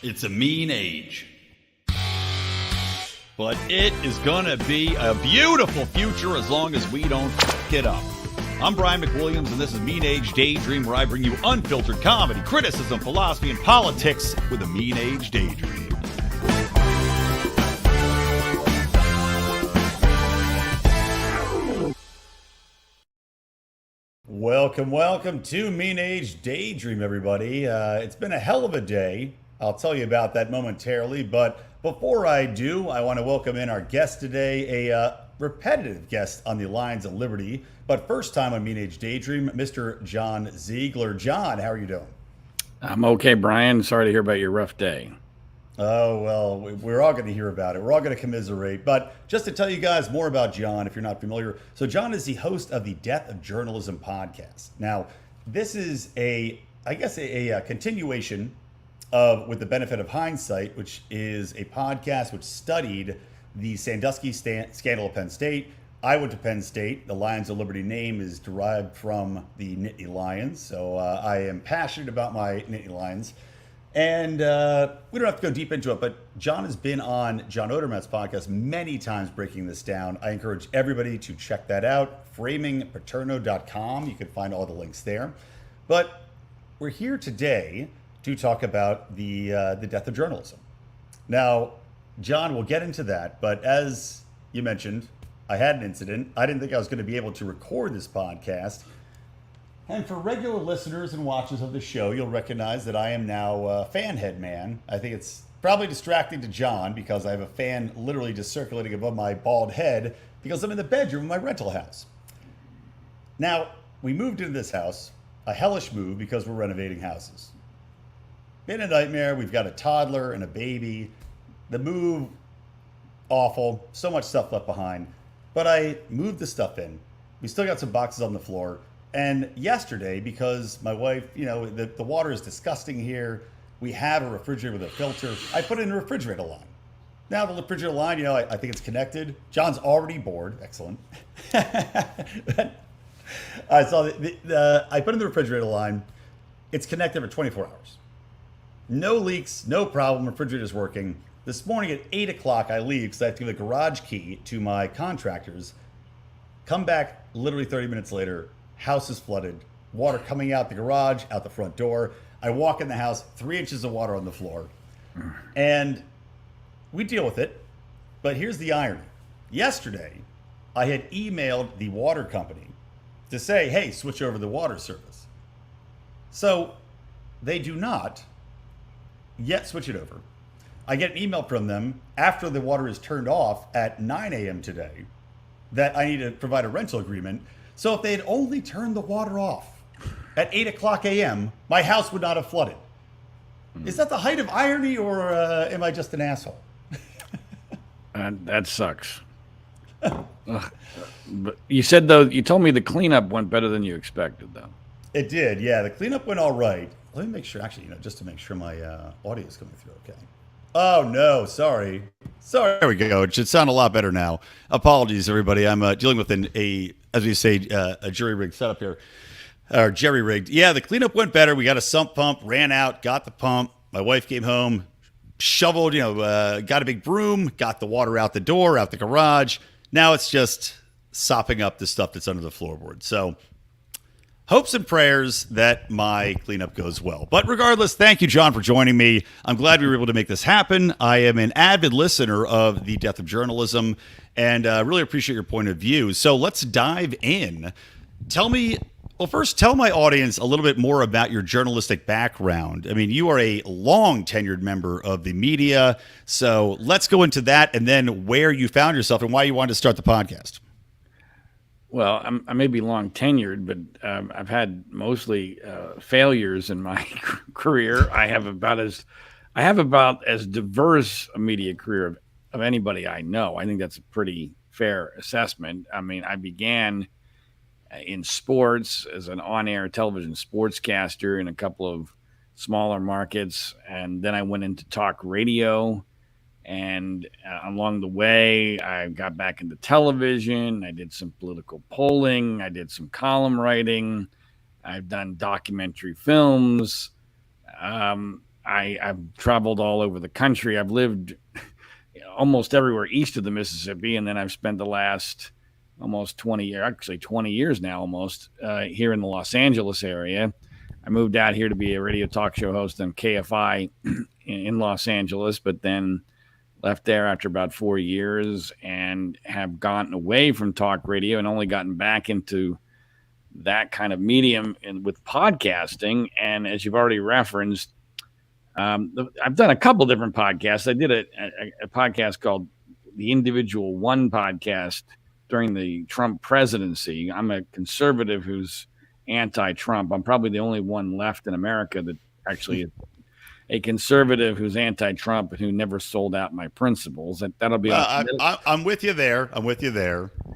It's a mean age. But it is going to be a beautiful future as long as we don't fuck it up. I'm Brian McWilliams, and this is Mean Age Daydream, where I bring you unfiltered comedy, criticism, philosophy, and politics with a Mean Age Daydream. Welcome to Mean Age Daydream, everybody. It's been a hell of a day. I'll tell you about that momentarily, but before I do, I want to welcome in our guest today, a repetitive guest on the Lions of Liberty, but first time on Mean Age Daydream, Mr. John Ziegler. John, how are you doing? I'm okay, Brian. Sorry to hear about your rough day. Oh, well, we're all going to hear about it. We're all going to commiserate. But just to tell you guys more about John, if you're not familiar, so John is the host of the Death of Journalism podcast. Now, this is a continuation of With the Benefit of Hindsight, which is a podcast which studied the Sandusky scandal of Penn State. I went to Penn State. The Lions of Liberty name is derived from the Nittany Lions, so I am passionate about my Nittany Lions. And we don't have to go deep into it, but John has been on John Odermatt's podcast many times breaking this down. I encourage everybody to check that out, framingpaterno.com. You can find all the links there. But we're here today to talk about the death of journalism. Now, John, we'll get into that, but as you mentioned, I had an incident. I didn't think I was going to be able to record this podcast. And for regular listeners and watchers of the show, you'll recognize that I am now a fan head man. I think it's probably distracting to John because I have a fan literally just circulating above my bald head because I'm in the bedroom of my rental house. Now, we moved into this house, a hellish move because we're renovating houses. Been a nightmare. We've got a toddler and a baby. The move, awful. So much stuff left behind. But I moved the stuff in. We still got some boxes on the floor. And yesterday, because my wife, the water is disgusting here, we have a refrigerator with a filter. I put in a refrigerator line. Now the refrigerator line, I think it's connected. John's already bored. Excellent. I saw I put in the refrigerator line. It's connected for 24 hours. No leaks, no problem. Refrigerator's working. This morning at 8 o'clock, I leave because I have to give the garage key to my contractors. Come back literally 30 minutes later. House is flooded. Water coming out the garage, out the front door. I walk in the house, 3 inches of water on the floor. And we deal with it. But here's the irony. Yesterday, I had emailed the water company to say, hey, switch over the water service. So they do not yet switch it over. I get an email from them after the water is turned off at 9 a.m. today that I need to provide a rental agreement. So if they had only turned the water off at 8 o'clock a.m., my house would not have flooded. Is that the height of irony, or am I just an asshole? That sucks. But you said, though, you told me the cleanup went better than you expected, though. It did, yeah. The cleanup went all right. Let me make sure, actually, just to make sure my audio is coming through okay. Oh, no, sorry. There we go. It should sound a lot better now. Apologies, everybody. I'm dealing with as we say, a jury-rigged setup here. Or jerry-rigged. Yeah, the cleanup went better. We got a sump pump, ran out, got the pump. My wife came home, shoveled, got a big broom, got the water out the door, out the garage. Now it's just sopping up the stuff that's under the floorboard. So hopes and prayers that my cleanup goes well. But regardless, thank you, John, for joining me. I'm glad we were able to make this happen. I am an avid listener of the Death of Journalism and really appreciate your point of view. So let's dive in. Tell my audience a little bit more about your journalistic background. I mean, you are a long tenured member of the media. So let's go into that and then where you found yourself and why you wanted to start the podcast. Well, I may be long tenured, but I've had mostly failures in my career. I have about as diverse a media career of anybody I know. I think that's a pretty fair assessment. I mean, I began in sports as an on-air television sportscaster in a couple of smaller markets, and then I went into talk radio. And along the way, I got back into television. I did some political polling. I did some column writing. I've done documentary films. I've traveled all over the country. I've lived almost everywhere east of the Mississippi, and then I've spent the last almost 20 years, actually 20 years now almost, here in the Los Angeles area. I moved out here to be a radio talk show host on KFI in Los Angeles, but then left there after about 4 years and have gotten away from talk radio and only gotten back into that kind of medium with podcasting. And as you've already referenced, I've done a couple different podcasts. I did a podcast called the Individual One Podcast during the Trump presidency. I'm a conservative who's anti-Trump. I'm probably the only one left in America that actually is a conservative who's anti-Trump and who never sold out my principles. That'll be. I'm with you there.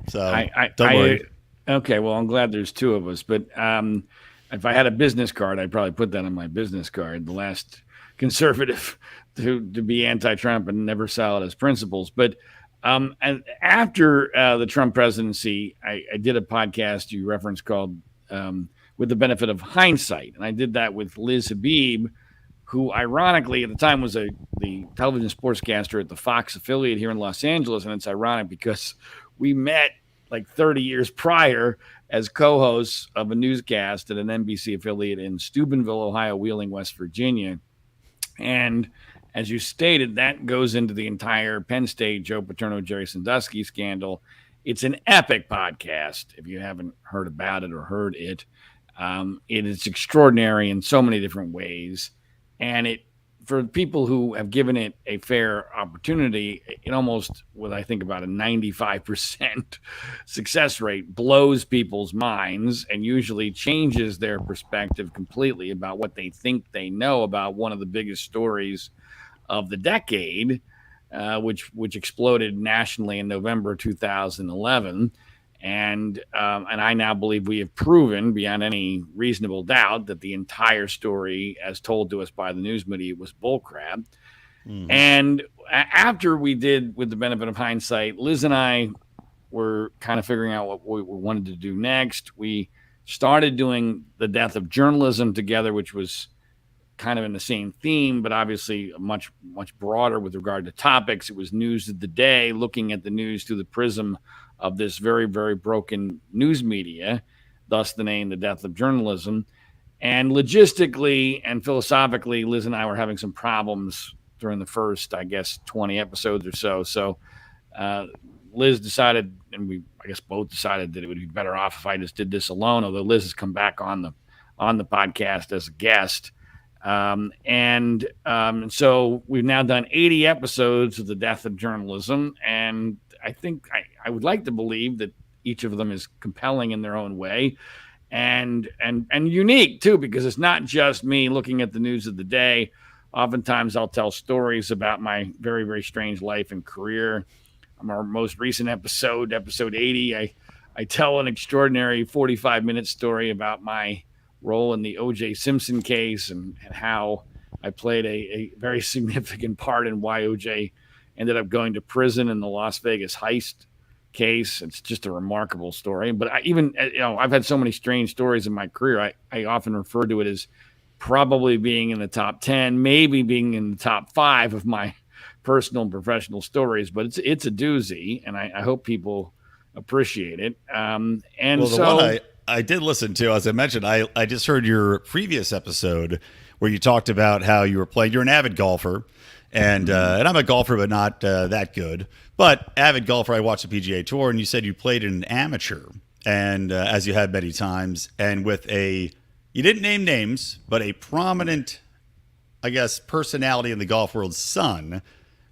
So don't worry. Okay, well, I'm glad there's two of us. But if I had a business card, I'd probably put that on my business card. The last conservative to be anti-Trump and never sell out his principles. But and after the Trump presidency, I did a podcast you referenced called With the Benefit of Hindsight. And I did that with Liz Habib, who ironically at the time was the television sportscaster at the Fox affiliate here in Los Angeles. And it's ironic because we met like 30 years prior as co-hosts of a newscast at an NBC affiliate in Steubenville, Ohio, Wheeling, West Virginia. And as you stated, that goes into the entire Penn State, Joe Paterno, Jerry Sandusky scandal. It's an epic podcast. If you haven't heard about it or heard it, it is extraordinary in so many different ways. And for people who have given it a fair opportunity, it almost, with I think about a 95% success rate, blows people's minds and usually changes their perspective completely about what they think they know about one of the biggest stories of the decade, which exploded nationally in November 2011. And I now believe we have proven beyond any reasonable doubt that the entire story, as told to us by the news media, was bullcrap. Mm-hmm. And after we did With the Benefit of Hindsight, Liz and I were kind of figuring out what we wanted to do next. We started doing The Death of Journalism together, which was kind of in the same theme, but obviously much, much broader with regard to topics. It was news of the day, looking at the news through the prism of this very, very broken news media, thus the name The Death of Journalism. And logistically and philosophically, Liz and I were having some problems during the first, 20 episodes or so. So Liz decided, and we, both decided that it would be better off if I just did this alone, although Liz has come back on the podcast as a guest. And so we've now done 80 episodes of The Death of Journalism, and I think I would like to believe that each of them is compelling in their own way and unique too, because it's not just me looking at the news of the day. Oftentimes I'll tell stories about my very, very strange life and career. On our most recent episode 80, I tell an extraordinary 45-minute story about my role in the O.J. Simpson case and how I played a very significant part in why O.J. ended up going to prison in the Las Vegas heist case. It's just a remarkable story. But I've had so many strange stories in my career. I often refer to it as probably being in the top 10, maybe being in the top 5 of my personal and professional stories. But it's a doozy, and I hope people appreciate it. One I did listen to, as I mentioned, I just heard your previous episode where you talked about how you were playing. You're an avid golfer. And I'm a golfer, but not that good. But avid golfer, I watched the PGA Tour, and you said you played in an amateur, and as you had many times, and with you didn't name names, but a prominent, personality in the golf world's son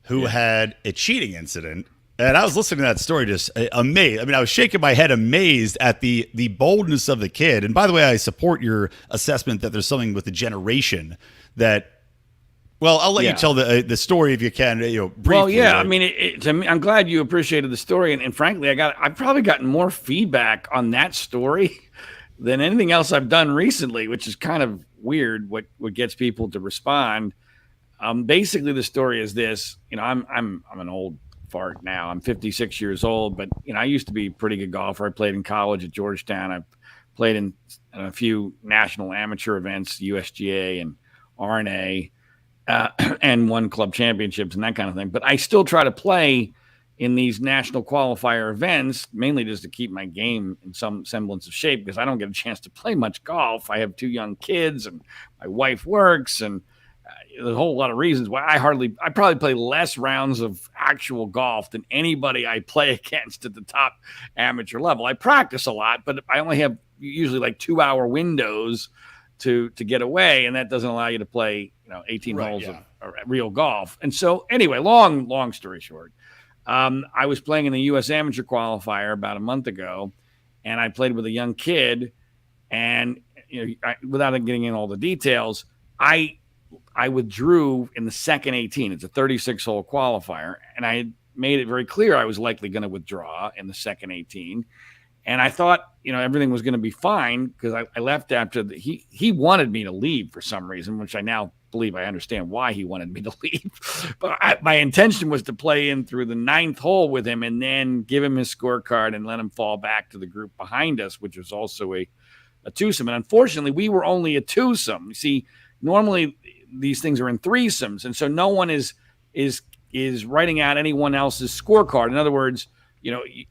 who had a cheating incident. And I was listening to that story just amazed. I mean, I was shaking my head amazed at the boldness of the kid. And by the way, I support your assessment that there's something with the generation that. Well, I'll let you tell the story if you can, briefly. Well, yeah, right? I mean, I'm glad you appreciated the story, and frankly, I've probably gotten more feedback on that story than anything else I've done recently, which is kind of weird. What gets people to respond? Basically, the story is this. I'm an old fart now. I'm 56 years old, but I used to be a pretty good golfer. I played in college at Georgetown. I played in a few national amateur events, USGA and RNA. and won club championships and that kind of thing. But I still try to play in these national qualifier events, mainly just to keep my game in some semblance of shape because I don't get a chance to play much golf. I have 2 young kids and my wife works, and there's a whole lot of reasons why I probably play less rounds of actual golf than anybody I play against at the top amateur level. I practice a lot, but I only have usually like 2-hour windows to get away, and that doesn't allow you to play 18 holes of real golf. And so anyway, long story short, I was playing in the U.S. Amateur Qualifier about a month ago, and I played with a young kid. And without getting in all the details, I withdrew in the second 18. It's a 36-hole qualifier, and I had made it very clear I was likely going to withdraw in the second 18. And I thought, everything was going to be fine because I left after he wanted me to leave for some reason, which I now believe I understand why he wanted me to leave. But my intention was to play in through the 9th hole with him and then give him his scorecard and let him fall back to the group behind us, which was also a twosome. And unfortunately, we were only a twosome. You see, normally these things are in threesomes, and so no one is writing out anyone else's scorecard. In other words,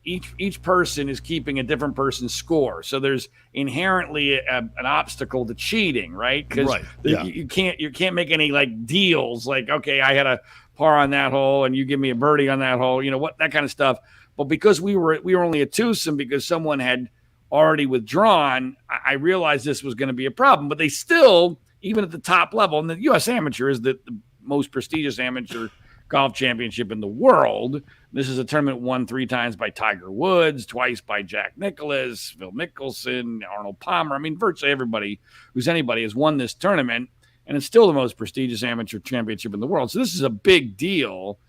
each person is keeping a different person's score. So there's inherently an obstacle to cheating, right? Because you can't make any like deals like, okay, I had a par on that hole and you give me a birdie on that hole, that kind of stuff. But because we were only a twosome because someone had already withdrawn, I realized this was going to be a problem. But they still, even at the top level, and the U.S. Amateur is the most prestigious amateur golf championship in the world. This is a tournament won 3 times by Tiger Woods, twice by Jack Nicklaus, Phil Mickelson, Arnold Palmer. I mean, virtually everybody who's anybody has won this tournament, and it's still the most prestigious amateur championship in the world. So this is a big deal.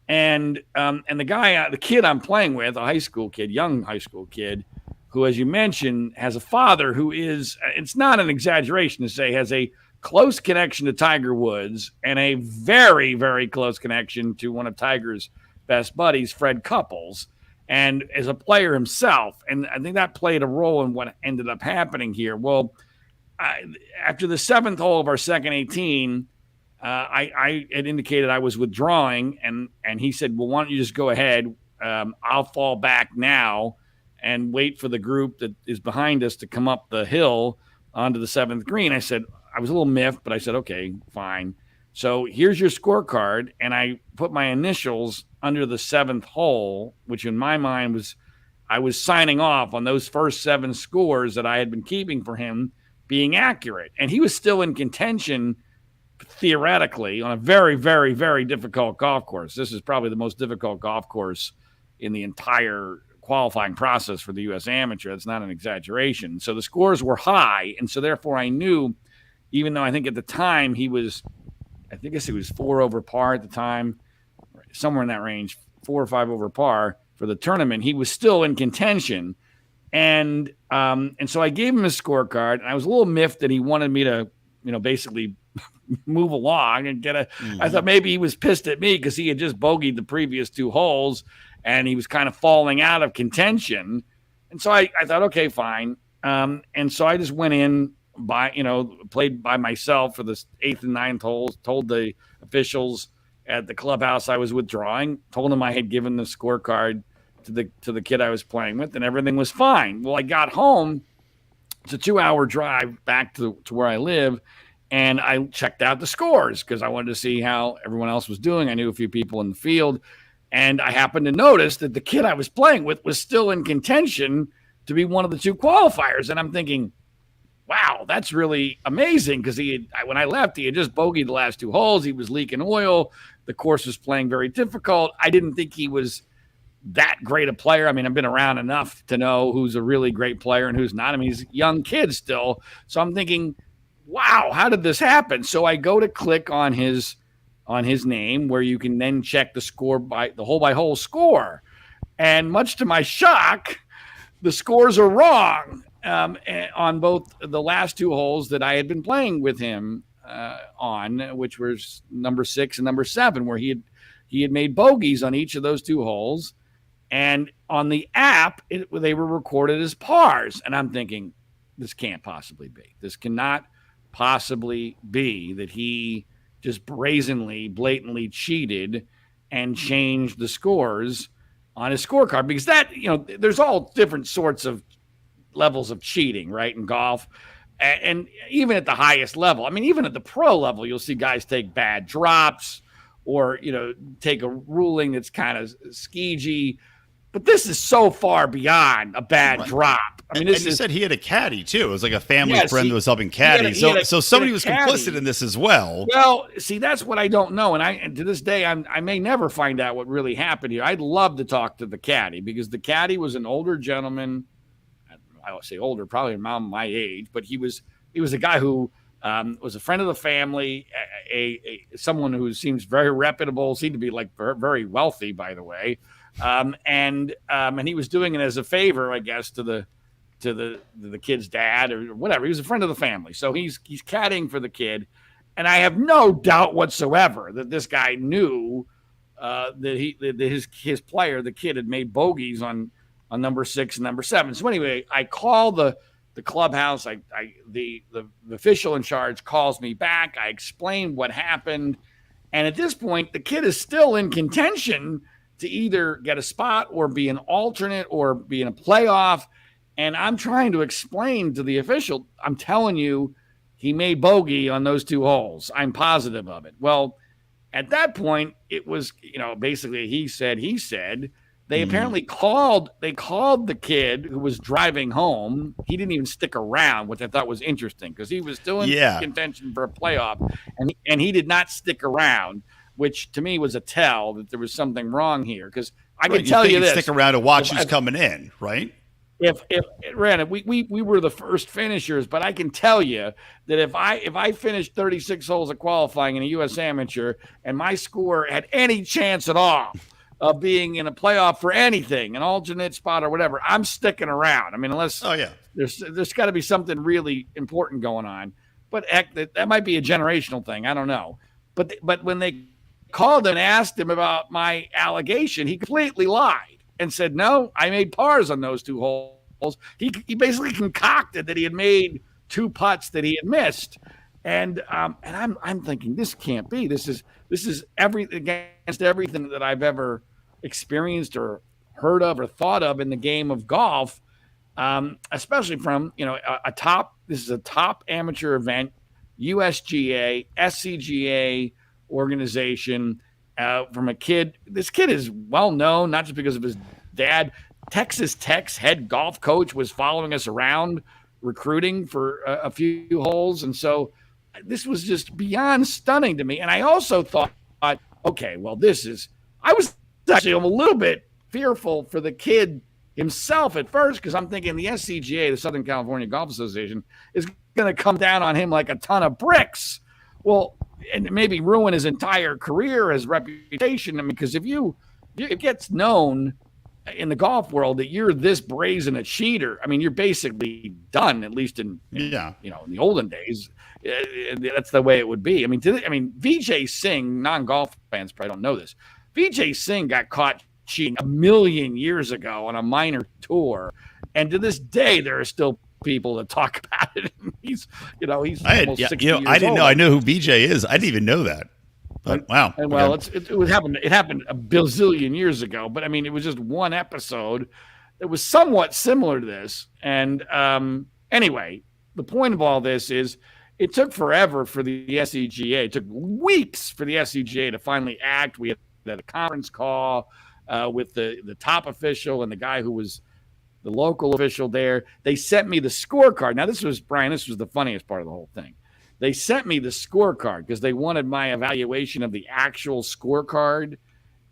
And the kid I'm playing with, young high school kid, who, as you mentioned, has a father who is, it's not an exaggeration to say, has a close connection to Tiger Woods and a very, very close connection to one of Tiger's best buddies, Fred Couples, and as a player himself. And I think that played a role in what ended up happening here. Well, after the 7th hole of our second 18, I had indicated I was withdrawing, and he said, well, why don't you just go ahead? I'll fall back now and wait for the group that is behind us to come up the hill onto the 7th green. I said, I was a little miffed, but I said, okay, fine. So here's your scorecard. And I put my initials under the 7th hole, which in my mind was, I was signing off on those first 7 scores that I had been keeping for him being accurate. And he was still in contention, theoretically, on a very, very, very difficult golf course. This is probably the most difficult golf course in the entire qualifying process for the U.S. Amateur. That's not an exaggeration. So the scores were high. And so therefore I knew, even though I think at the time he was 4 over par at the time, somewhere in that range, 4 or 5 over par for the tournament, he was still in contention. And so I gave him his scorecard, and I was a little miffed that he wanted me to, basically move along and get I thought maybe he was pissed at me because he had just bogeyed the previous 2 holes and he was kind of falling out of contention. And so I thought, okay, fine. And so I just went in, played by myself for the 8th and 9th holes, told the officials at the clubhouse I was withdrawing, told them I had given the scorecard to the kid I was playing with, and everything was fine. Well, I got home. It's a 2-hour drive back to where I live, and I checked out the scores because I wanted to see how everyone else was doing. I knew a few people in the field, and I happened to notice that the kid I was playing with was still in contention to be one of the 2 qualifiers. And I'm thinking, wow, that's really amazing because when I left, he had just bogeyed the last 2 holes. He was leaking oil. The course was playing very difficult. I didn't think he was that great a player. I mean, I've been around enough to know who's a really great player and who's not. I mean, he's a young kid still. So I'm thinking, wow, how did this happen? So I go to click on his name where you can then check the score by the hole by hole score. And much to my shock, the scores are wrong on both the last 2 holes that I had been playing with him on, which was number 6 and number 7, where he had made bogeys on each of those 2 holes. And on the app, they were recorded as pars. And I'm thinking, this can't possibly be. This cannot possibly be that he just brazenly, blatantly cheated and changed the scores on his scorecard, because that, there's all different sorts of levels of cheating, right, in golf. And even at the highest level, I mean, even at the pro level, you'll see guys take bad drops or, take a ruling that's kind of skeegee. But this is so far beyond a bad drop. I mean, you said he had a caddy too. It was like a family friend who was helping caddy. So somebody was complicit in this as well. Well, see, that's what I don't know. And to this day, I may never find out what really happened here. I'd love to talk to the caddy, because the caddy was an older gentleman. I would say older, probably around my age, but he was a guy who was a friend of the family, someone who seems very reputable, seemed to be like very wealthy, by the way, and he was doing it as a favor, I guess, to the kid's dad or whatever. He was a friend of the family, so he's caddying for the kid, and I have no doubt whatsoever that this guy knew that his player, the kid, had made bogeys on number 6 and number 7. So anyway, I call the clubhouse. The official in charge calls me back. I explain what happened. And at this point, the kid is still in contention to either get a spot or be an alternate or be in a playoff. And I'm trying to explain to the official, I'm telling you, he made bogey on those 2 holes. I'm positive of it. Well, at that point, it was, basically he said. They apparently called the kid who was driving home. He didn't even stick around, which I thought was interesting, because he was still in contention for a playoff, and he did not stick around, which to me was a tell that there was something wrong here. Because I can tell you this: stick around to watch who's coming in, right? If granted, we were the first finishers, but I can tell you that if I finished 36 holes of qualifying in a U.S. Amateur and my score had any chance at all of being in a playoff for anything, an alternate spot or whatever, I'm sticking around. I mean, unless there's got to be something really important going on. But heck, that might be a generational thing. I don't know. But when they called and asked him about my allegation, he completely lied and said, no, I made pars on those 2 holes. He basically concocted that he had made 2 putts that he had missed. And I'm thinking, this can't be. This is against everything that I've ever experienced or heard of or thought of in the game of golf, especially from this is a top amateur event, USGA, SCGA organization, from a kid. This kid is well known, not just because of his dad. Texas Tech's head golf coach was following us around recruiting for a few holes, and so this was just beyond stunning to me. And I also thought, okay, well, I was actually a little bit fearful for the kid himself at first, because I'm thinking the SCGA, the Southern California Golf Association, is going to come down on him like a ton of bricks. Well, and maybe ruin his entire career, his reputation. I mean, because if it gets known in the golf world that you're this brazen a cheater, I mean, you're basically done, at least in the olden days. That's the way it would be. I mean, Vijay Singh, non-golf fans probably don't know this. Vijay Singh got caught cheating 1 million years ago on a minor tour, and to this day there are still people that talk about it. He's almost 60 years old. I didn't know. I know who BJ is. I didn't even know that. But wow. And well, it happened a bazillion years ago. But I mean, it was just one episode that was somewhat similar to this. And anyway, the point of all this is, it took forever for the SCGA. It took weeks for the SCGA to finally act. We had a conference call with the top official and the guy who was the local official there. They sent me the scorecard. Now, this was the funniest part of the whole thing. They sent me the scorecard because they wanted my evaluation of the actual scorecard.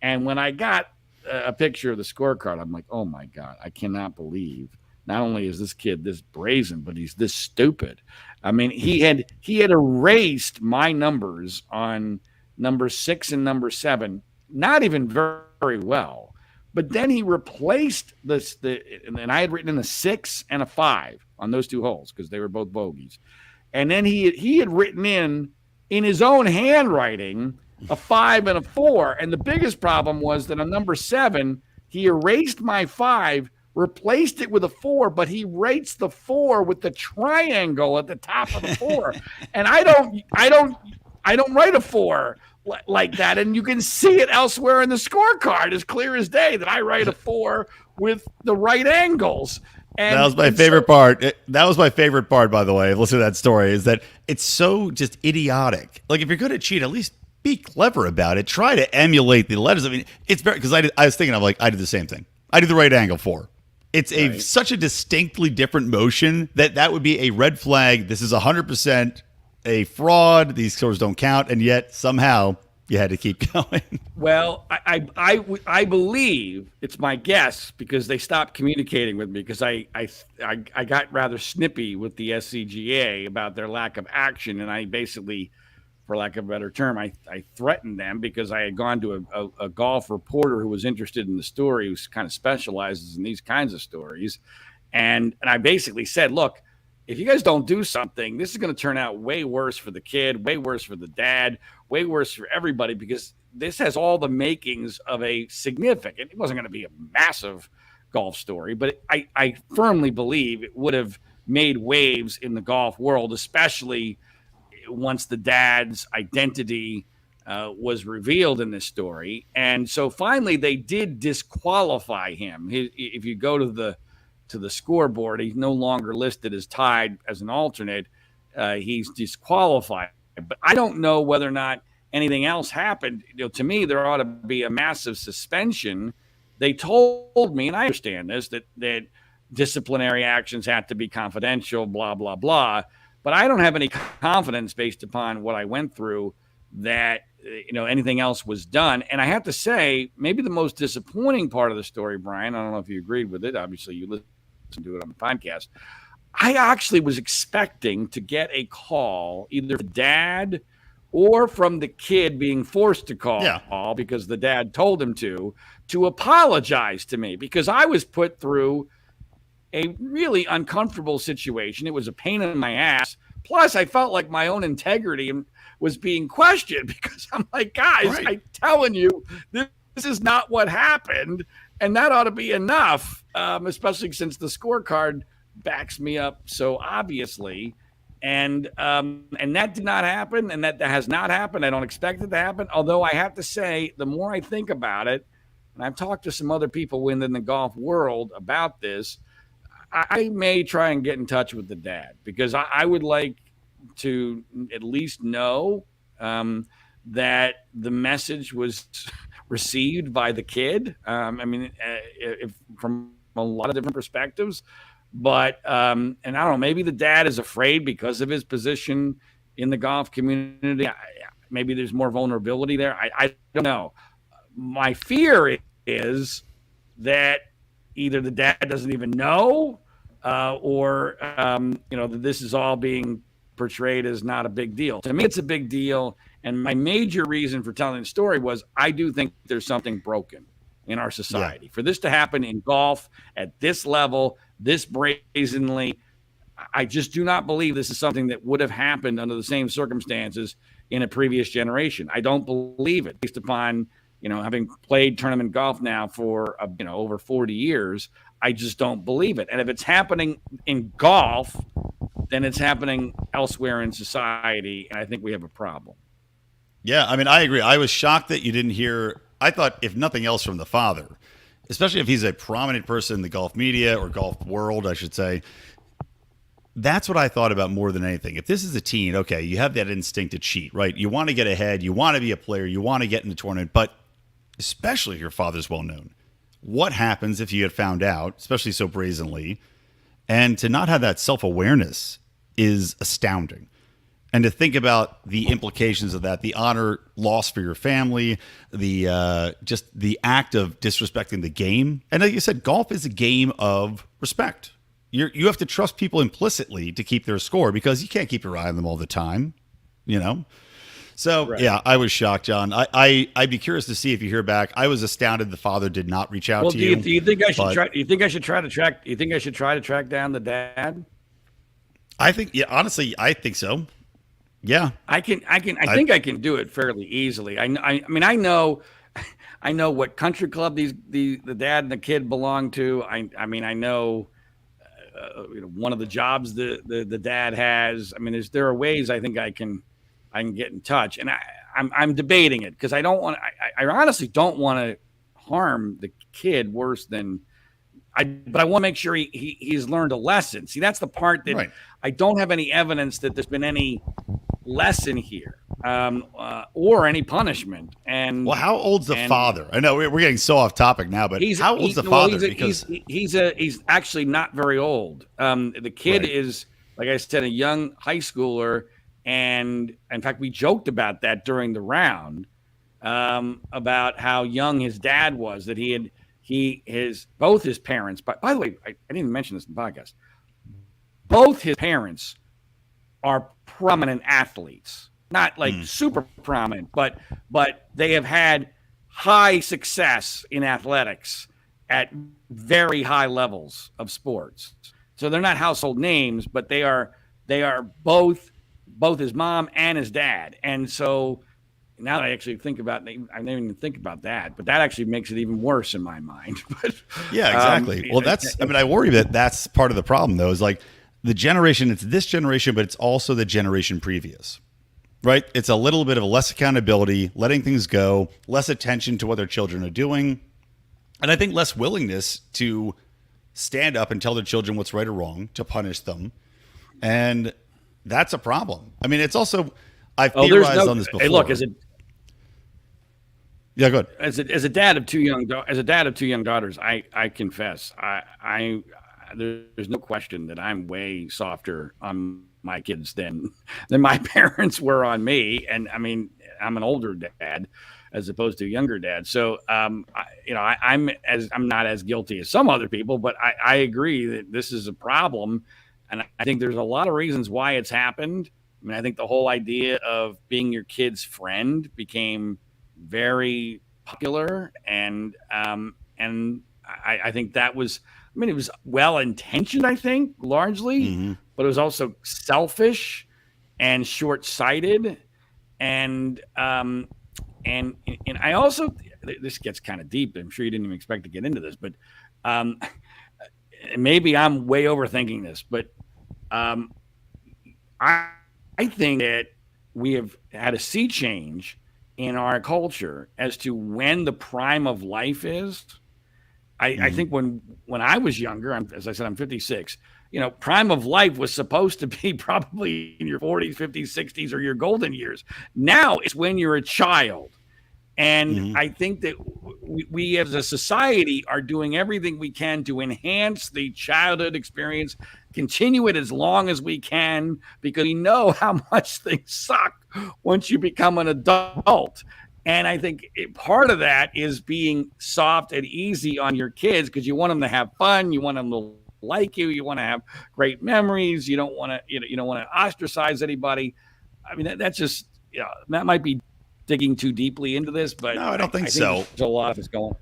And when I got a picture of the scorecard, I'm like, oh my God, I cannot believe not only is this kid this brazen, but he's this stupid. I mean, he had erased my numbers on number 6 and number 7, not even very well. But then he replaced and I had written in a 6 and a 5 on those 2 holes because they were both bogeys. And then he had written in his own handwriting a 5 and a 4. And the biggest problem was that on number 7, he erased my 5, replaced it with a 4, but he rates the 4 with the triangle at the top of the 4. And I don't I don't write a 4 like that. And you can see it elsewhere in the scorecard as clear as day that I write a 4 with the right angles. That was my favorite part. That was my favorite part, by the way. Listen to that story. Is that it's so just idiotic. Like, if you're going to cheat, at least be clever about it. Try to emulate the letters. I mean, it's very, because I was thinking, I did the same thing. I did the right angle 4. It's such a distinctly different motion that would be a red flag. This is 100% a fraud. These scores don't count, and yet somehow you had to keep going. Well, I believe it's my guess because they stopped communicating with me because I got rather snippy with the SCGA about their lack of action, and I basically, for lack of a better term, I threatened them because I had gone to a golf reporter who was interested in the story, who kind of specializes in these kinds of stories, and I basically said, look, if you guys don't do something, this is going to turn out way worse for the kid, way worse for the dad, way worse for everybody, because this has all the makings of a significant, it wasn't going to be a massive golf story, but I firmly believe it would have made waves in the golf world, especially once the dad's identity was revealed in this story. And so finally they did disqualify him. If you go to the scoreboard, he's no longer listed as tied as an alternate. He's disqualified. But I don't know whether or not anything else happened. To me, there ought to be a massive suspension. They told me, and I understand this, that disciplinary actions have to be confidential, blah, blah, blah. But I don't have any confidence based upon what I went through that anything else was done. And I have to say, maybe the most disappointing part of the story, Brian, I don't know if you agreed with it. Obviously, you listened to it on the podcast. I actually was expecting to get a call, either the dad or from the kid being forced to call because the dad told him to apologize to me, because I was put through a really uncomfortable situation. It was a pain in my ass. Plus, I felt like my own integrity was being questioned because I'm like, guys, I'm telling you, this is not what happened. And that ought to be enough, especially since the scorecard backs me up so obviously. And that did not happen, and that has not happened. I don't expect it to happen. Although I have to say, the more I think about it, and I've talked to some other people within the golf world about this, I may try and get in touch with the dad, because I would like to at least know that the message was received by the kid. If from a lot of different perspectives. But, and I don't know, maybe the dad is afraid because of his position in the golf community. Maybe there's more vulnerability there. I don't know. My fear is that either the dad doesn't even know or that this is all being portrayed as not a big deal. To me, it's a big deal. And my major reason for telling the story was I do think there's something broken in our society. For this to happen in golf at this level, this brazenly, I just do not believe this is something that would have happened under the same circumstances in a previous generation. I don't believe it, based upon, having played tournament golf now for, over 40 years. I just don't believe it. And if it's happening in golf, then it's happening elsewhere in society. And I think we have a problem. Yeah, I agree. I was shocked that you didn't hear, I thought, if nothing else, from the father, especially if he's a prominent person in the golf media or golf world, I should say. That's what I thought about more than anything. If this is a teen, okay, you have that instinct to cheat, right? You want to get ahead. You want to be a player. You want to get in the tournament. But especially if your father's well known, what happens if you get found out, especially so brazenly? And to not have that self-awareness is astounding. And to think about the implications of that, the honor loss for your family, the just the act of disrespecting the game. And like you said, golf is a game of respect. You have to trust people implicitly to keep their score, because you can't keep your eye on them all the time, So, Yeah, I was shocked, John. I'd be curious to see if you hear back. I was astounded the father did not reach out to you. Do you think I should try? You think I should try to track down the dad? I think, honestly, I think so. Yeah, I think I can do it fairly easily. I know what country club the dad and the kid belong to. I know one of the jobs the dad has. There are ways I think I can I can get in touch. And I'm debating it because I don't want. I honestly don't want to harm the kid worse than but I want to make sure he's learned a lesson. See, that's the part that Right. I don't have any evidence that there's been any lesson here, or any punishment. And Well, how old's the father? I know we're getting so off topic now, but how old's the father? Because he's actually not very old. The kid is, like I said, a young high schooler, and in fact, we joked about that during the round, about how young his dad was. That both his parents. By the way, I didn't even mention this in the podcast. Both his parents are prominent athletes, not like super prominent, but they have had high success in athletics at very high levels of sports. So they're not household names, but they are both his mom and his dad. And so now that I actually think about it, I didn't even think about that, but that actually makes it even worse in my mind. But yeah, exactly. Well, I worry that that's part of the problem, though, is like the generation, it's this generation, but it's also the generation previous, right? It's a little bit of less accountability, letting things go, less attention to what their children are doing, and I think less willingness to stand up and tell their children what's right or wrong, to punish them. And that's a problem. I mean, it's also, I've theorized on this before. Hey, look, yeah, go ahead. As a dad of two young daughters, I confess, there's no question that I'm way softer on my kids than my parents were on me. And I mean, I'm an older dad as opposed to a younger dad. So, I'm not as guilty as some other people, but I agree that this is a problem. And I think there's a lot of reasons why it's happened. I mean, I think the whole idea of being your kid's friend became very popular, and I think that was, I mean, it was well-intentioned, I think, largely, but it was also selfish and short-sighted. And I also, this gets kind of deep. I'm sure you didn't even expect to get into this, but maybe I'm way overthinking this, but I think that we have had a sea change in our culture as to when the prime of life is. I think when I was younger, as I said, I'm 56, prime of life was supposed to be probably in your 40s, 50s, 60s, or your golden years. Now it's when you're a child. And I think that we as a society are doing everything we can to enhance the childhood experience, continue it as long as we can, because we know how much things suck once you become an adult. And I think part of that is being soft and easy on your kids, because you want them to have fun, you want them to like you, you want to have great memories, you don't want to, you don't want to ostracize anybody. I mean, that's just, that might be digging too deeply into this, but no, I don't think so. There's a lot of this going.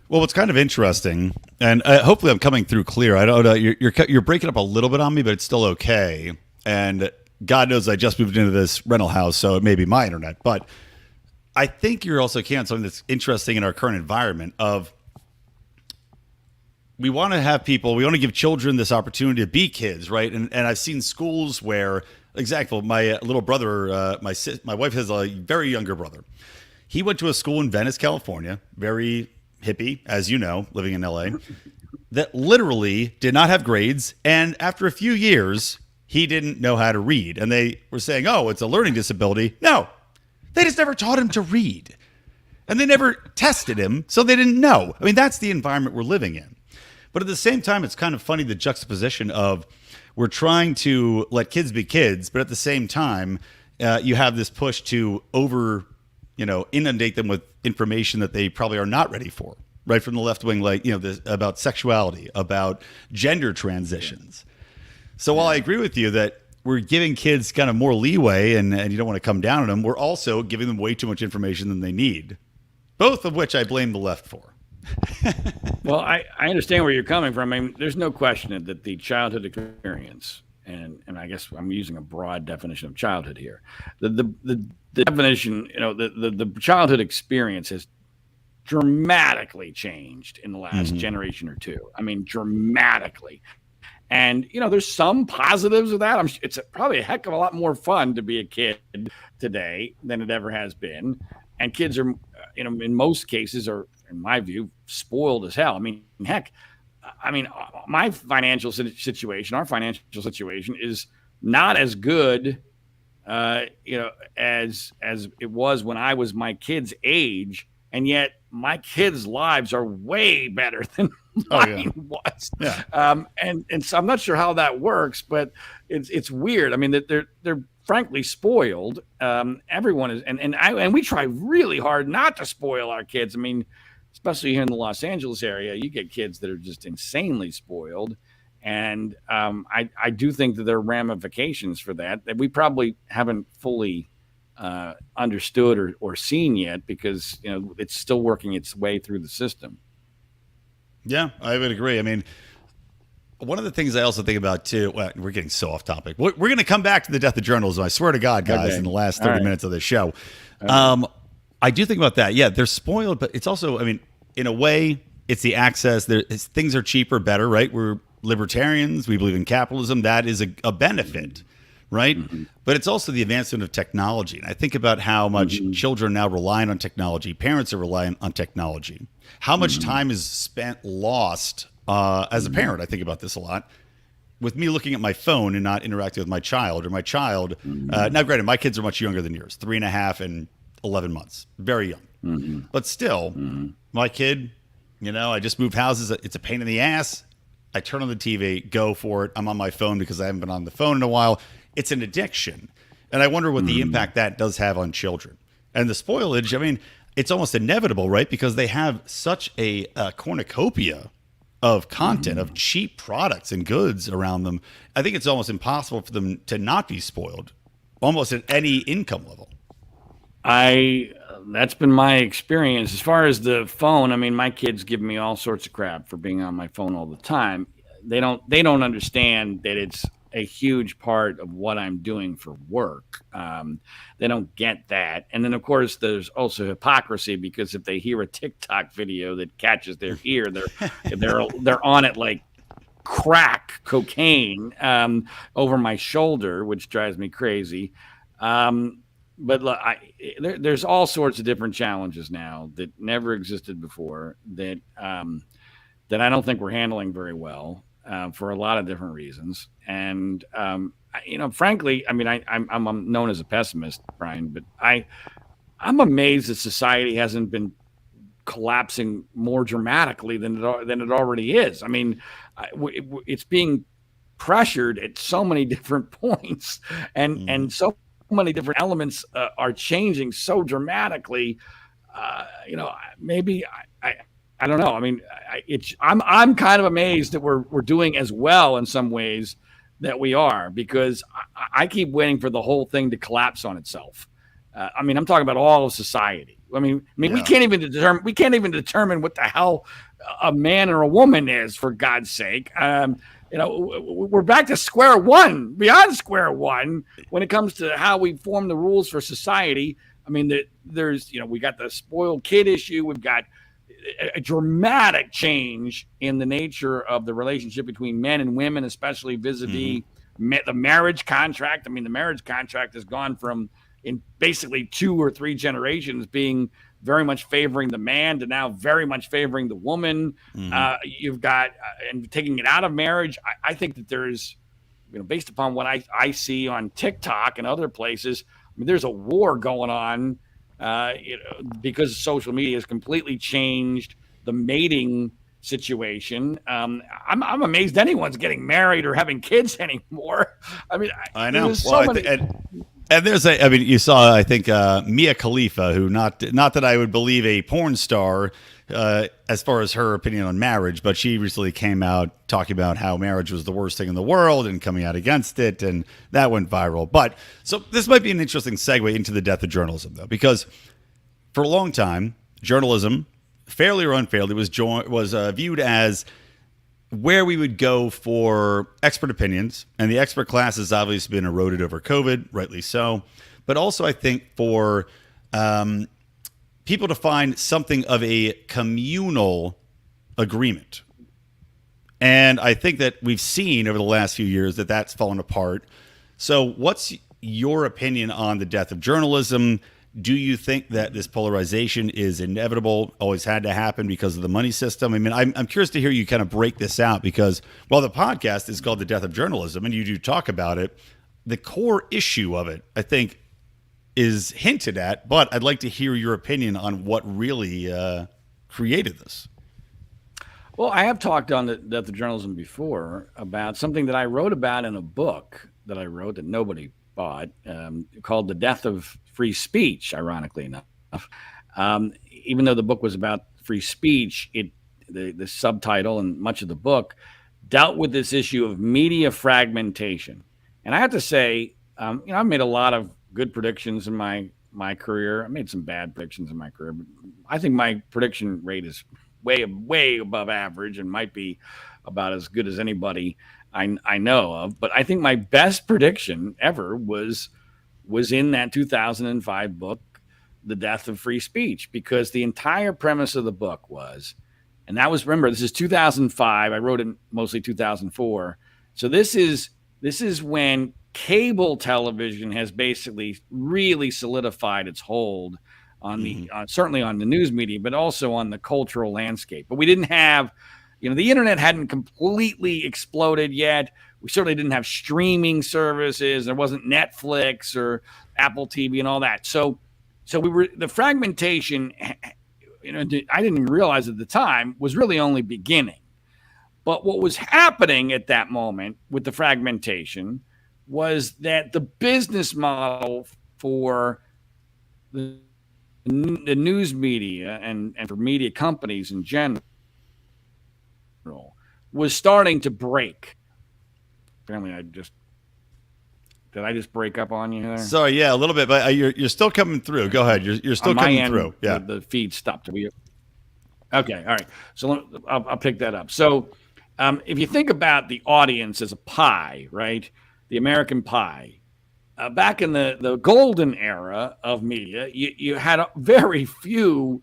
Well, what's kind of interesting, and hopefully I'm coming through clear. I don't know, you're breaking up a little bit on me, but it's still okay. And God knows I just moved into this rental house, so it may be my internet. But I think you're also keying on something that's interesting in our current environment of, we want to have people, we want to give children this opportunity to be kids, right? And I've seen schools where, example, my little brother, my wife has a very younger brother. He went to a school in Venice, California, very hippie, as you know, living in LA, that literally did not have grades. And after a few years, he didn't know how to read. And they were saying, oh, it's a learning disability. No, they just never taught him to read. And they never tested him, so they didn't know. I mean, that's the environment we're living in. But at the same time, it's kind of funny, the juxtaposition of, we're trying to let kids be kids, but at the same time, you have this push to inundate them with information that they probably are not ready for, right? From the left wing, like, about sexuality, about gender transitions. So while I agree with you that we're giving kids kind of more leeway and you don't want to come down on them, we're also giving them way too much information than they need, both of which I blame the left for. Well, I understand where you're coming from. I mean, there's no question that the childhood experience, and I guess I'm using a broad definition of childhood here. The definition, the childhood experience has dramatically changed in the last generation or two. I mean, dramatically. And there's some positives of that. It's probably a heck of a lot more fun to be a kid today than it ever has been. And kids are, in most cases, are, in my view, spoiled as hell. I mean, heck, my financial situation, our financial situation, is not as good, as it was when I was my kid's age, and yet my kids' lives are way better than mine was. Yeah. And so I'm not sure how that works, but it's weird. I mean, that they're frankly spoiled. Everyone is, and we try really hard not to spoil our kids. I mean, especially here in the Los Angeles area, you get kids that are just insanely spoiled. And I do think that there are ramifications for that we probably haven't fully understood or seen yet, because it's still working its way through the system. Yeah, I would agree. I mean, one of the things I also think about too, well, we're getting so off topic. We're going to come back to the death of journalism. I swear to God, guys, Okay. in the last 30 right. minutes of the show. I do think about that. Yeah, they're spoiled, but it's also, I mean, in a way, it's the access. Things are cheaper, better, right? We're libertarians. We believe in capitalism. That is a benefit, right? Mm-hmm. But it's also the advancement of technology. And I think about how much children now rely on technology. Parents are relying on technology. How much time is spent lost as a parent? I think about this a lot. With me looking at my phone and not interacting with my child, or my child. Now, granted, my kids are much younger than yours, 3.5 and 11 months, very young. But still, my kid, I just moved houses. It's a pain in the ass. I turn on the TV, go for it. I'm on my phone because I haven't been on the phone in a while. It's an addiction. And I wonder what the impact that does have on children. And the spoilage, I mean, it's almost inevitable, right? Because they have such a cornucopia of content, of cheap products and goods around them. I think it's almost impossible for them to not be spoiled, almost at any income level. That's been my experience. As far as the phone, I mean, my kids give me all sorts of crap for being on my phone all the time. They don't understand that it's a huge part of what I'm doing for work. They don't get that. And then, of course, there's also hypocrisy, because if they hear a TikTok video that catches their ear, they're on it like crack cocaine over my shoulder, which drives me crazy. But look, there's all sorts of different challenges now that never existed before, that I don't think we're handling very well, for a lot of different reasons. And frankly, I mean, I'm known as a pessimist, Brian, but I'm amazed that society hasn't been collapsing more dramatically than it already is. I mean, it's being pressured at so many different points, and so many different elements are changing so dramatically. Maybe I don't know. I mean, I'm kind of amazed that we're doing as well in some ways that we are, because I keep waiting for the whole thing to collapse on itself. I mean, I'm talking about all of society. I mean, yeah. we can't even determine what the hell a man or a woman is, for God's sake. We're back to square one, beyond square one, when it comes to how we form the rules for society. I mean, there's, we got the spoiled kid issue. We've got a dramatic change in the nature of the relationship between men and women, especially vis-a-vis the marriage contract. I mean, the marriage contract has gone from, in basically 2 or 3 generations, being very much favoring the man to now very much favoring the woman. You've got, and taking it out of marriage. I think that there's, based upon what I see on TikTok and other places, I mean, there's a war going on, because social media has completely changed the mating situation. I'm amazed anyone's getting married or having kids anymore. I mean, I know. And there's you saw, I think, Mia Khalifa, who not that I would believe a porn star as far as her opinion on marriage, but she recently came out talking about how marriage was the worst thing in the world and coming out against it, and that went viral. But so this might be an interesting segue into the death of journalism, though, because for a long time, journalism, fairly or unfairly, was viewed as where we would go for expert opinions, and the expert class has obviously been eroded over COVID, rightly so. But also, I think for people to find something of a communal agreement And I think that we've seen over the last few years that that's fallen apart. So, what's your opinion on the death of journalism? Do you think that this polarization is inevitable, always had to happen because of the money system? I mean, I'm curious to hear you kind of break this out because while the podcast is called The Death of Journalism and you do talk about it, the core issue of it, I think, is hinted at, but I'd like to hear your opinion on what really created this. Well, I have talked on the Death of Journalism before about something that I wrote about in a book that I wrote that nobody bought, called The Death of Free Speech, ironically enough. Even though the book was about free speech, the subtitle and much of the book dealt with this issue of media fragmentation. And I have to say, I've made a lot of good predictions in my career. I made some bad predictions in my career, but I think my prediction rate is way above average and might be about as good as anybody I know of. But I think my best prediction ever was in that 2005 book, The Death of Free Speech, because the entire premise of the book was, and that was, remember, this is 2005. I wrote it mostly 2004. So this is when cable television has basically really solidified its hold on the certainly on the news media, but also on the cultural landscape. But we didn't have, the internet hadn't completely exploded yet. We certainly didn't have streaming services. There wasn't Netflix or Apple TV and all that. So the fragmentation, I didn't even realize at the time, was really only beginning. But what was happening at that moment with the fragmentation was that the business model for the news media and for media companies in general was starting to break. Apparently, did I just break up on you there? Sorry, yeah, a little bit, but you're still coming through. Go ahead. You're still coming through. Yeah, the feed stopped. Okay, all right. So I'll pick that up. So if you think about the audience as a pie, right? The American pie. Back in the golden era of media, you had very few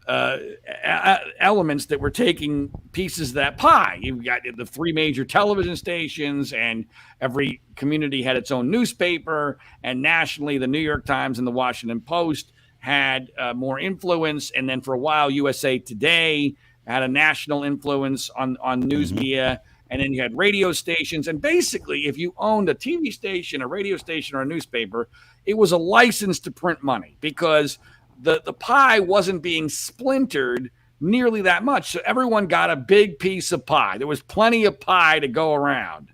elements that were taking pieces of that pie. You've got the three major television stations, and every community had its own newspaper, and nationally, the New York Times and the Washington Post had more influence. And then for a while, USA Today had a national influence on news media. And then you had radio stations. And basically, if you owned a TV station, a radio station, or a newspaper, it was a license to print money because the pie wasn't being splintered nearly that much. So everyone got a big piece of pie. There was plenty of pie to go around.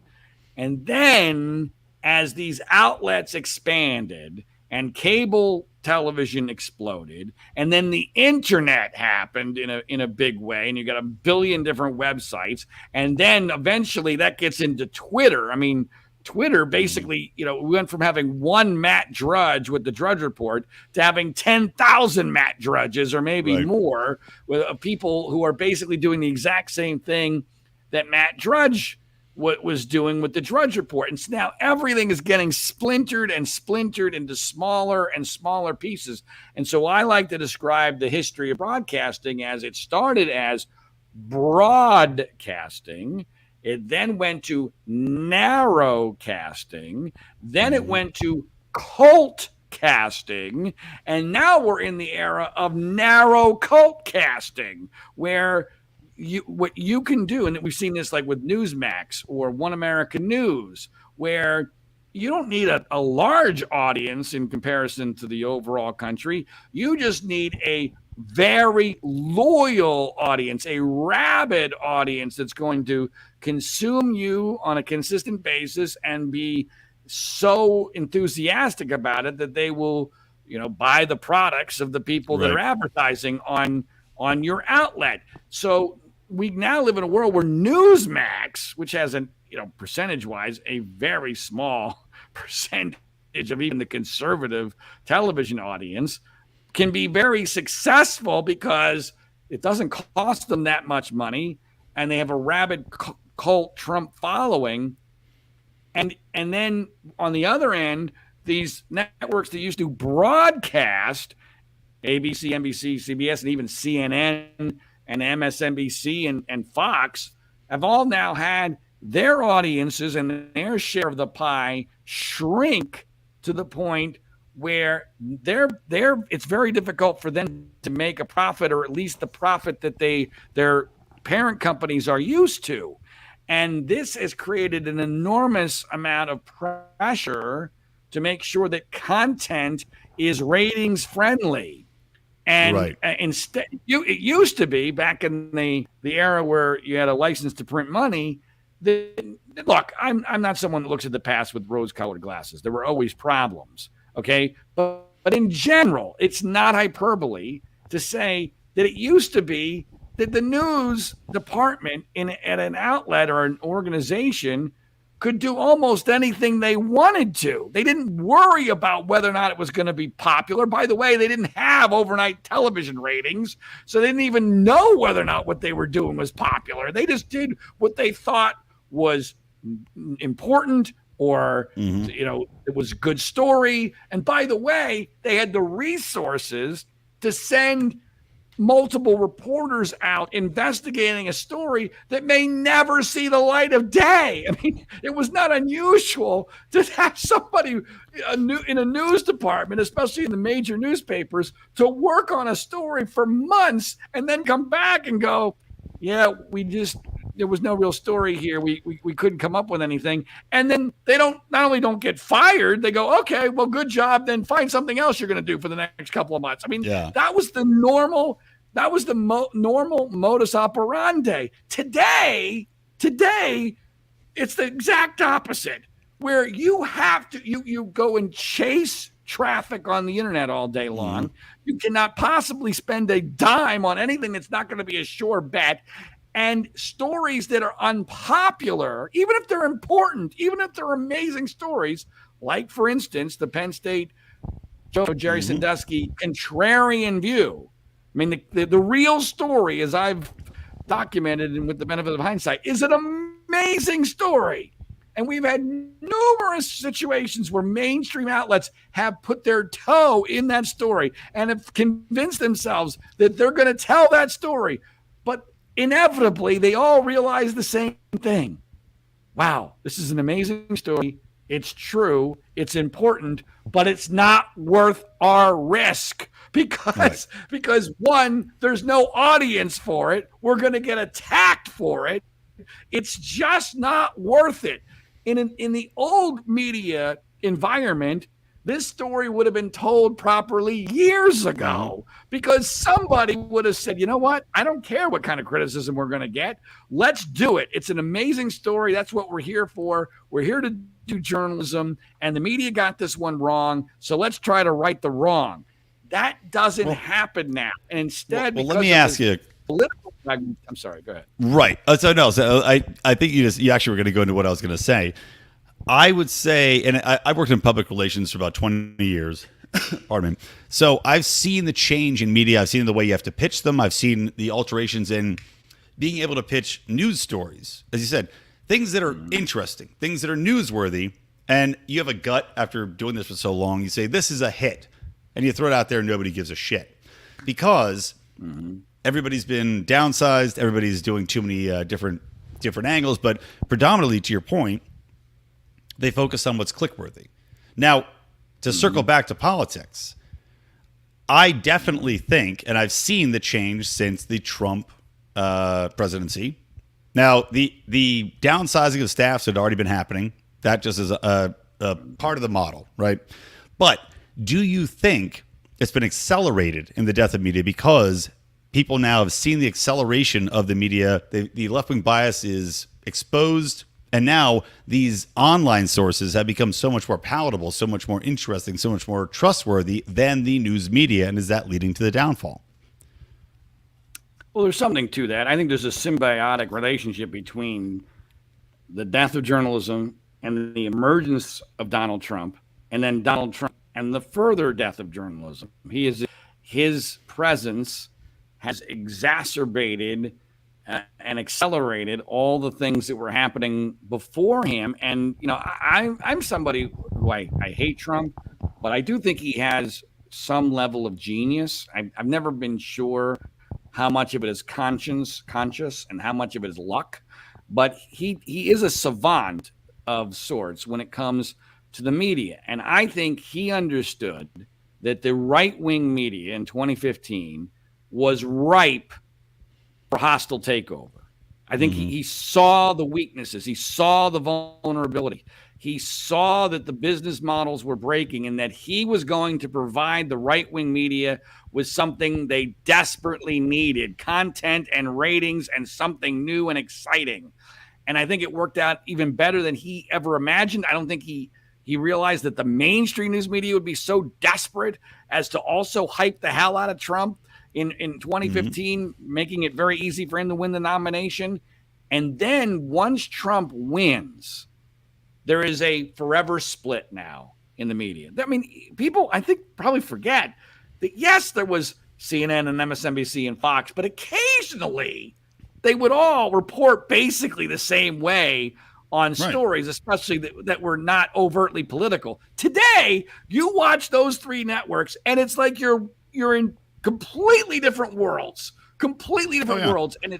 And then as these outlets expanded and cable television exploded, and then the internet happened in a big way, and you got a billion different websites, and then eventually that gets into Twitter. I mean, Twitter basically, we went from having one Matt Drudge with the Drudge Report to having 10,000 Matt Drudges or maybe more, with people who are basically doing the exact same thing that Matt Drudge was doing with the Drudge Report. And so now everything is getting splintered into smaller and smaller pieces. And so I like to describe the history of broadcasting as it started as broadcasting. It then went to narrowcasting. Then it went to cult casting. And now we're in the era of narrow cult casting, where what you can do, and we've seen this like with Newsmax or One American News, where you don't need a large audience in comparison to the overall country. You just need a very loyal audience, a rabid audience that's going to consume you on a consistent basis and be so enthusiastic about it that they will, buy the products of the people that are advertising on your outlet. So we now live in a world where Newsmax, which has percentage-wise, a very small percentage of even the conservative television audience, can be very successful because it doesn't cost them that much money, and they have a rabid cult Trump following. And then on the other end, these networks that used to broadcast, ABC, NBC, CBS, and even CNN and MSNBC and Fox, have all now had their audiences and their share of the pie shrink to the point where it's very difficult for them to make a profit, or at least the profit that their parent companies are used to. And this has created an enormous amount of pressure to make sure that content is ratings friendly. And instead, it used to be back in the era where you had a license to print money. Look, I'm not someone that looks at the past with rose-colored glasses. There were always problems, okay? But in general, it's not hyperbole to say that it used to be that the news department at an outlet or an organization could do almost anything they wanted to. They didn't worry about whether or not it was going to be popular. By the way, they didn't have overnight television ratings, so they didn't even know whether or not what they were doing was popular. They just did what they thought was important, or it was a good story. And by the way, they had the resources to send multiple reporters out investigating a story that may never see the light of day. I mean, it was not unusual to have somebody in a news department, especially in the major newspapers, to work on a story for months and then come back and go, yeah, there was no real story here. We couldn't come up with anything. And then they not only don't get fired, they go, okay, well, good job. Then find something else you're going to do for the next couple of months. I mean, that was the normal modus operandi. Today, it's the exact opposite, where you have to, you go and chase traffic on the internet all day long. You cannot possibly spend a dime on anything that's not going to be a sure bet. And stories that are unpopular, even if they're important, even if they're amazing stories, like, for instance, the Penn State Jerry Sandusky contrarian view. I mean, the real story, as I've documented and with the benefit of hindsight, is an amazing story. And we've had numerous situations where mainstream outlets have put their toe in that story and have convinced themselves that they're going to tell that story. But inevitably, they all realize the same thing. Wow, this is an amazing story. It's true. It's important, but it's not worth our risk because one, there's no audience for it. We're going to get attacked for it. It's just not worth it. In the old media environment, this story would have been told properly years ago because somebody would have said, you know what? I don't care what kind of criticism we're going to get. Let's do it. It's an amazing story. That's what we're here for. We're here to do journalism, and the media got this one wrong, so let's try to right the wrong. That doesn't happen now. And instead, let me ask you. I'm sorry, go ahead. Right. So I think you actually were going to go into what I was going to say. I would say, and I worked in public relations for about 20 years. Pardon me. So I've seen the change in media. I've seen the way you have to pitch them. I've seen the alterations in being able to pitch news stories. As you said, things that are interesting, things that are newsworthy, and you have a gut after doing this for so long. You say, this is a hit, and you throw it out there and nobody gives a shit because everybody's been downsized. Everybody's doing too many different angles, but predominantly, to your point, they focus on what's click-worthy. Now, to circle back to politics, I definitely think, and I've seen the change since the Trump presidency. Now, the downsizing of staffs had already been happening. That just is a part of the model, right? But do you think it's been accelerated in the death of media because people now have seen the acceleration of the media? The left-wing bias is exposed. And now these online sources have become so much more palatable, so much more interesting, so much more trustworthy than the news media. And is that leading to the downfall? Well, there's something to that. I think there's a symbiotic relationship between the death of journalism and the emergence of Donald Trump, and then Donald Trump and the further death of journalism. His presence has exacerbated and accelerated all the things that were happening before him. And, I'm somebody who I hate Trump, but I do think he has some level of genius. I've never been sure how much of it is conscious and how much of it is luck. but he is a savant of sorts when it comes to the media. And I think he understood that the right-wing media in 2015 was ripe for hostile takeover. I think he saw the weaknesses. He saw the vulnerability. He saw that the business models were breaking and that he was going to provide the right-wing media with something they desperately needed, content and ratings and something new and exciting. And I think it worked out even better than he ever imagined. I don't think he realized that the mainstream news media would be so desperate as to also hype the hell out of Trump in 2015, making it very easy for him to win the nomination. And then once Trump wins, there is a forever split now in the media. I mean, people, I think, probably forget that, yes, there was CNN and MSNBC and Fox, but occasionally they would all report basically the same way on stories, especially that were not overtly political. Today, you watch those three networks, and it's like you're in completely different worlds, worlds. And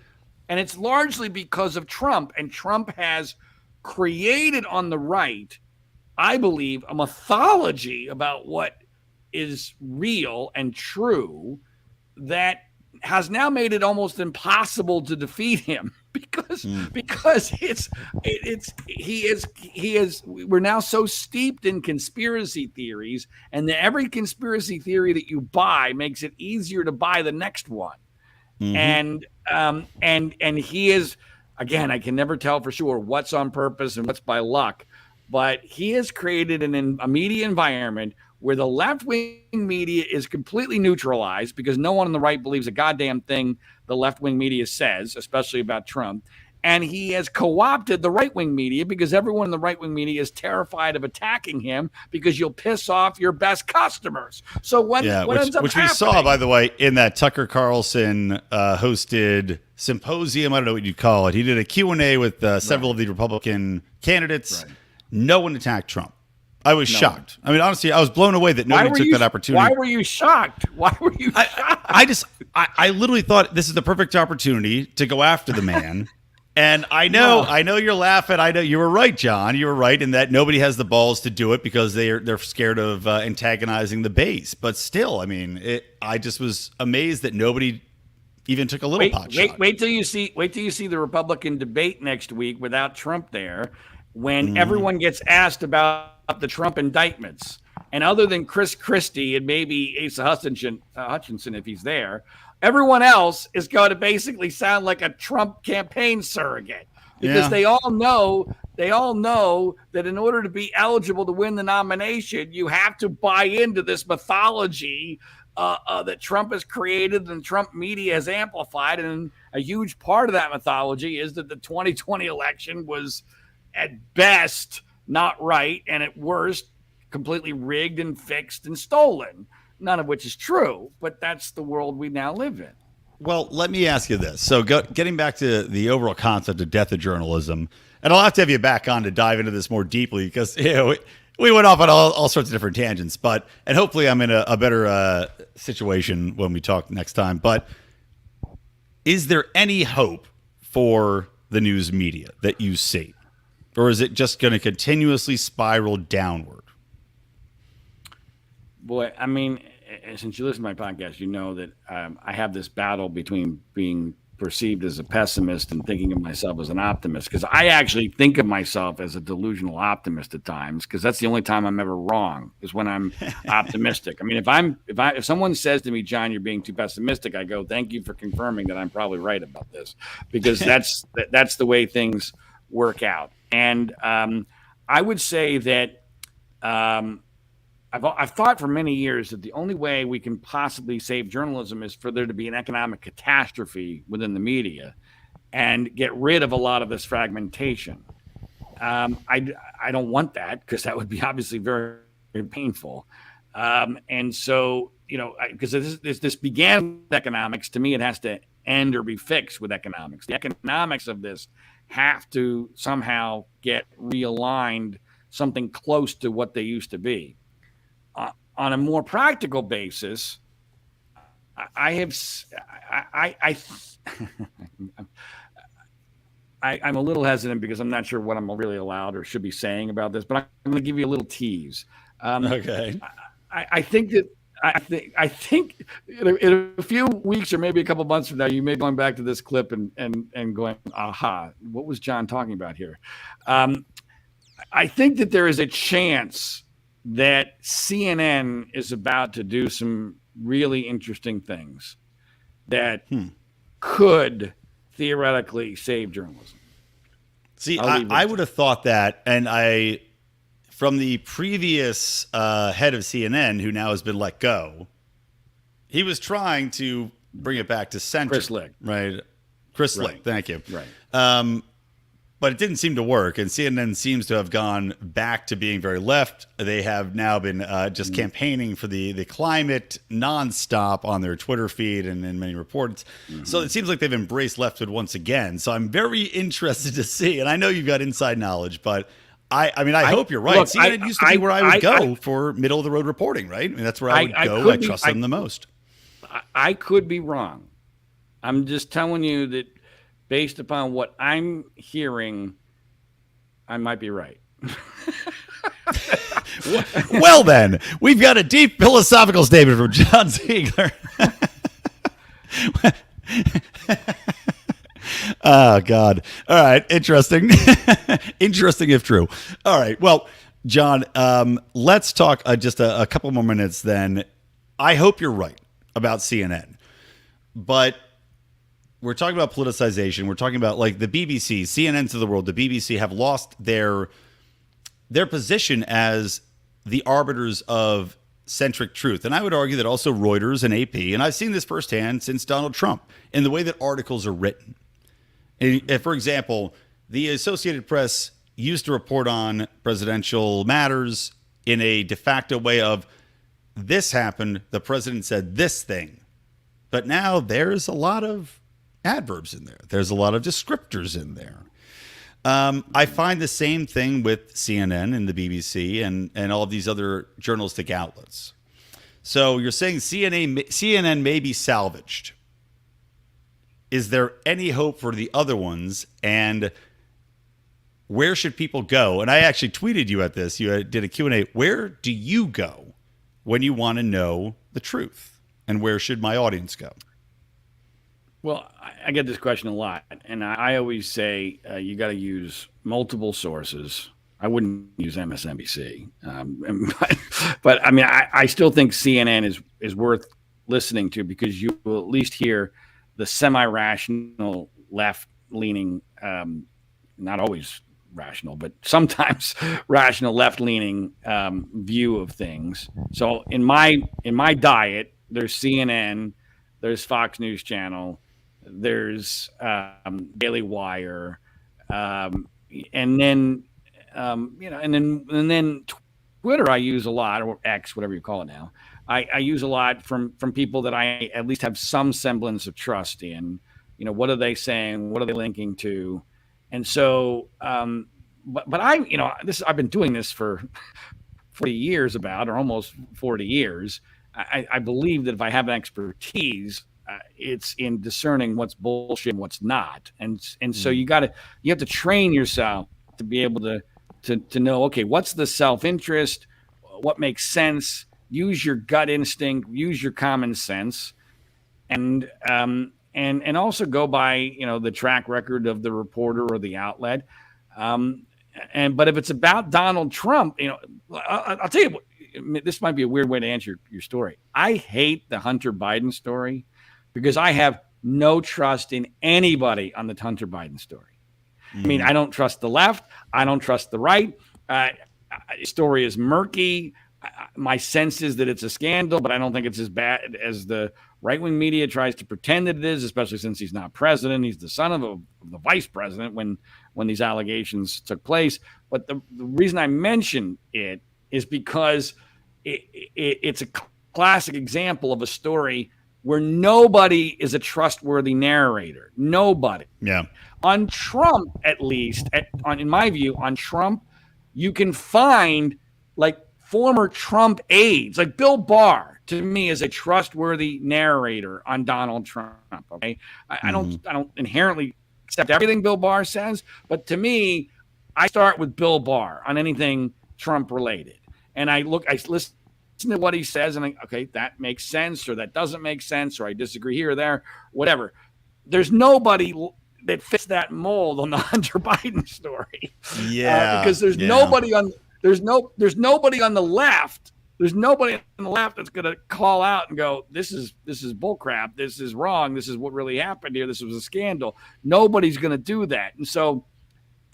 it's largely because of Trump. And Trump has created on the right, I believe, a mythology about what is real and true that has now made it almost impossible to defeat him because we're now so steeped in conspiracy theories, and that every conspiracy theory that you buy makes it easier to buy the next one. And he is, again, I can never tell for sure what's on purpose and what's by luck, but he has created a media environment where the left-wing media is completely neutralized because no one on the right believes a goddamn thing the left-wing media says, especially about Trump. And he has co-opted the right-wing media because everyone in the right-wing media is terrified of attacking him because you'll piss off your best customers. So what ends up happening, we saw, by the way, in that Tucker Carlson hosted symposium, I don't know what you'd call it. He did a Q&A with several of the Republican candidates. Right. No one attacked Trump. I was shocked. I mean, honestly, I was blown away that nobody took that opportunity. Why were you shocked? I literally thought this is the perfect opportunity to go after the man. And I know you're laughing. I know you were right, John. You were right in that nobody has the balls to do it because they're scared of antagonizing the base. But still, I mean, I just was amazed that nobody even took a little pot shot. Wait till you see the Republican debate next week without Trump there, when everyone gets asked about the Trump indictments. And other than Chris Christie and maybe Asa Hutchinson, if he's there, everyone else is going to basically sound like a Trump campaign surrogate because they all know that in order to be eligible to win the nomination, you have to buy into this mythology that Trump has created and Trump media has amplified. And a huge part of that mythology is that the 2020 election was at best not right, and at worst completely rigged and fixed and stolen, none of which is true, but that's the world we now live in. Well, let me ask you this. So getting back to the overall concept of death of journalism, and I'll have to have you back on to dive into this more deeply because we went off on all sorts of different tangents, and hopefully I'm in a better situation when we talk next time. But is there any hope for the news media that you see? Or is it just going to continuously spiral downward? Boy, I mean, since you listen to my podcast, you know that I have this battle between being perceived as a pessimist and thinking of myself as an optimist, because I actually think of myself as a delusional optimist at times, because that's the only time I'm ever wrong is when I'm optimistic. I mean, if someone says to me, John, you're being too pessimistic, I go, thank you for confirming that I'm probably right about this, because that's the way things work out. And I would say that I've thought for many years that the only way we can possibly save journalism is for there to be an economic catastrophe within the media and get rid of a lot of this fragmentation. I don't want that because that would be obviously very, very painful. And so, because this began with economics, to me, it has to end or be fixed with economics. The economics of this have to somehow get realigned, something close to what they used to be. On a more practical basis, I I'm a little hesitant because I'm not sure what I'm really allowed or should be saying about this, but I'm going to give you a little tease. Okay. I think that I think in a few weeks or maybe a couple months from now, you may be going back to this clip and going, aha, what was John talking about here? I think that there is a chance that CNN is about to do some really interesting things that could theoretically save journalism. See, I would have thought that, and from the previous head of CNN, who now has been let go, he was trying to bring it back to center. Chris Lick. Right. Chris Lick, thank you. Right. But it didn't seem to work, and CNN seems to have gone back to being very left. They have now been just campaigning for the climate nonstop on their Twitter feed and in many reports. So it seems like they've embraced lefthood once again. So I'm very interested to see, and I know you've got inside knowledge, but I hope you're right. Look, CNN used to be where I would go for middle of the road reporting, right? I mean, that's where I would go. I trust them the most. I could be wrong. I'm just telling you that based upon what I'm hearing, I might be right. Well, then, we've got a deep philosophical statement from John Ziegler. Oh, God. All right. Interesting. Interesting if true. All right. Well, John, let's talk just a couple more minutes then. I hope you're right about CNN. But we're talking about politicization. We're talking about like the BBC, CNN to the world, the BBC have lost their position as the arbiters of centric truth. And I would argue that also Reuters and AP, and I've seen this firsthand since Donald Trump, in the way that articles are written. For example, the Associated Press used to report on presidential matters in a de facto way of, this happened, the president said this thing. But now there's a lot of adverbs in there. There's a lot of descriptors in there. I find the same thing with CNN and the BBC and all of these other journalistic outlets. So you're saying CNN may be salvaged. Is there any hope for the other ones? And where should people go? And I actually tweeted you at this. You did a Q&A. Where do you go when you want to know the truth? And where should my audience go? Well, I get this question a lot, and I always say you got to use multiple sources. I wouldn't use MSNBC, but I mean, I still think CNN is worth listening to because you will at least hear the semi-rational left-leaning, not always rational, but sometimes rational left-leaning view of things. So in my diet, there's CNN, there's Fox News Channel, there's Daily Wire, and then and then Twitter I use a lot, or X, whatever you call it now. I use a lot from people that I at least have some semblance of trust in. You know, what are they saying? What are they linking to? And so, but I've been doing this for 40 years or almost 40 years. I believe that if I have an expertise, it's in discerning what's bullshit and what's not. And so you have to train yourself to be able to know, okay, what's the self-interest, what makes sense, use your gut instinct, use your common sense, and also go by, the track record of the reporter or the outlet. But if it's about Donald Trump, I'll tell you what, this might be a weird way to answer your story. I hate the Hunter Biden story because I have no trust in anybody on the Hunter Biden story. I mean, I don't trust the left. I don't trust the right. The story is murky. My sense is that it's a scandal, but I don't think it's as bad as the right-wing media tries to pretend that it is, especially since he's not president. He's the son of the vice president when these allegations took place. But the reason I mention it is because it's a classic example of a story where nobody is a trustworthy narrator. Nobody. Yeah. On Trump, at least, in my view, on Trump, you can find like former Trump aides, like Bill Barr, to me, is a trustworthy narrator on Donald Trump. Okay, I don't inherently accept everything Bill Barr says, but to me, I start with Bill Barr on anything Trump related. And I listen to what he says, and okay, that makes sense, or that doesn't make sense, or I disagree here or there, whatever. There's nobody that fits that mold on the Hunter Biden story. Because there's nobody on there's nobody on the left. There's nobody on the left that's going to call out and go, this is bullcrap. This is wrong. This is what really happened here. This was a scandal. Nobody's going to do that. And so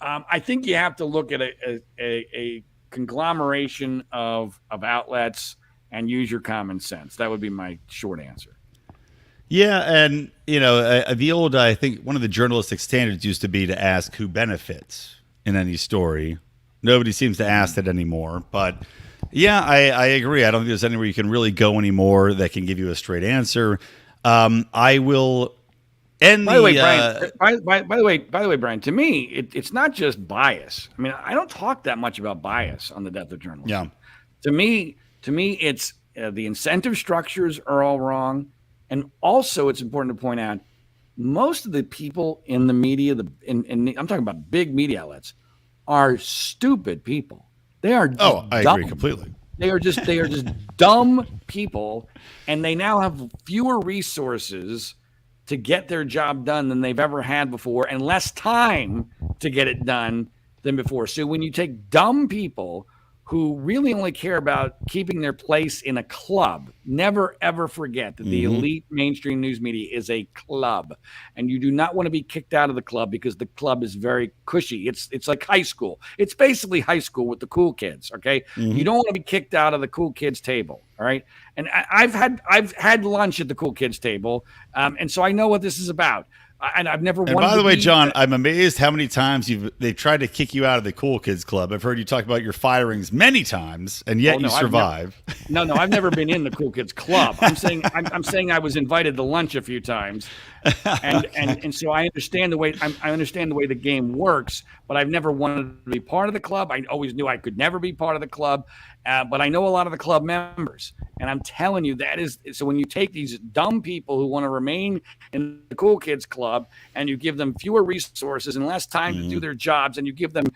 I think you have to look at a conglomeration of outlets and use your common sense. That would be my short answer. Yeah, and the old, I think one of the journalistic standards used to be to ask who benefits in any story. Nobody seems to ask that anymore. But yeah, I agree. I don't think there's anywhere you can really go anymore that can give you a straight answer. I will end. By the way, Brian. By the way, Brian. To me, it's not just bias. I mean, I don't talk that much about bias on the Death of Journalism. Yeah. To me, it's the incentive structures are all wrong, and also it's important to point out most of the people in the media, I'm talking about big media outlets, are stupid people. They are dumb. I agree completely. They are just dumb people, and they now have fewer resources to get their job done than they've ever had before, and less time to get it done than before. So when you take dumb people who really only care about keeping their place in a club, never, ever forget that the elite mainstream news media is a club. And you do not want to be kicked out of the club because the club is very cushy. It's like high school. It's basically high school with the cool kids, okay? You don't want to be kicked out of the cool kids table, all right? And I've had lunch at the cool kids table, and so I know what this is about. And I've never. And by the way, John, I'm amazed how many times they've tried to kick you out of the Cool Kids Club. I've heard you talk about your firings many times, and yet you survive. I've never been in the Cool Kids Club. I'm saying I was invited to lunch a few times, and so I understand the way the game works. But I've never wanted to be part of the club. I always knew I could never be part of the club. But I know a lot of the club members, and I'm telling you that is so. When you take these dumb people who want to remain in the Cool Kids Club, and you give them fewer resources and less time to do their jobs, and you give them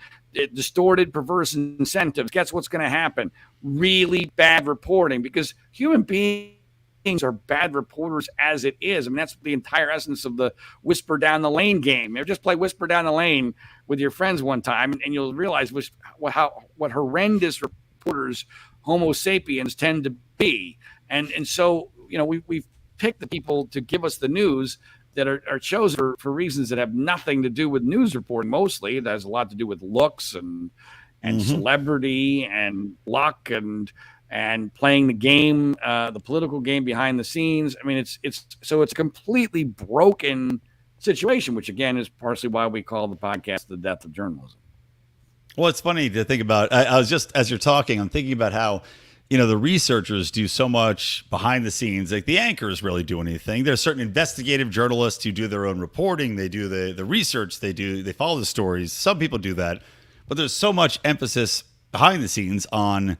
distorted, perverse incentives, guess what's going to happen? Really bad reporting, because human beings are bad reporters as it is. I mean, that's the entire essence of the whisper down the lane game. You just play whisper down the lane with your friends one time, and you'll realize what horrendous reporters Homo sapiens tend to be. And so, we've picked the people to give us the news that are chosen for reasons that have nothing to do with news reporting. Mostly it has a lot to do with looks and celebrity and luck and playing the game, the political game behind the scenes. I mean, it's a completely broken situation, which again is partially why we call the podcast The Death of Journalism. Well, it's funny to think about. I was just, as you're talking, I'm thinking about how, the researchers do so much behind the scenes. Like the anchors really do anything. There's certain investigative journalists who do their own reporting. They do the research. They follow the stories. Some people do that. But there's so much emphasis behind the scenes on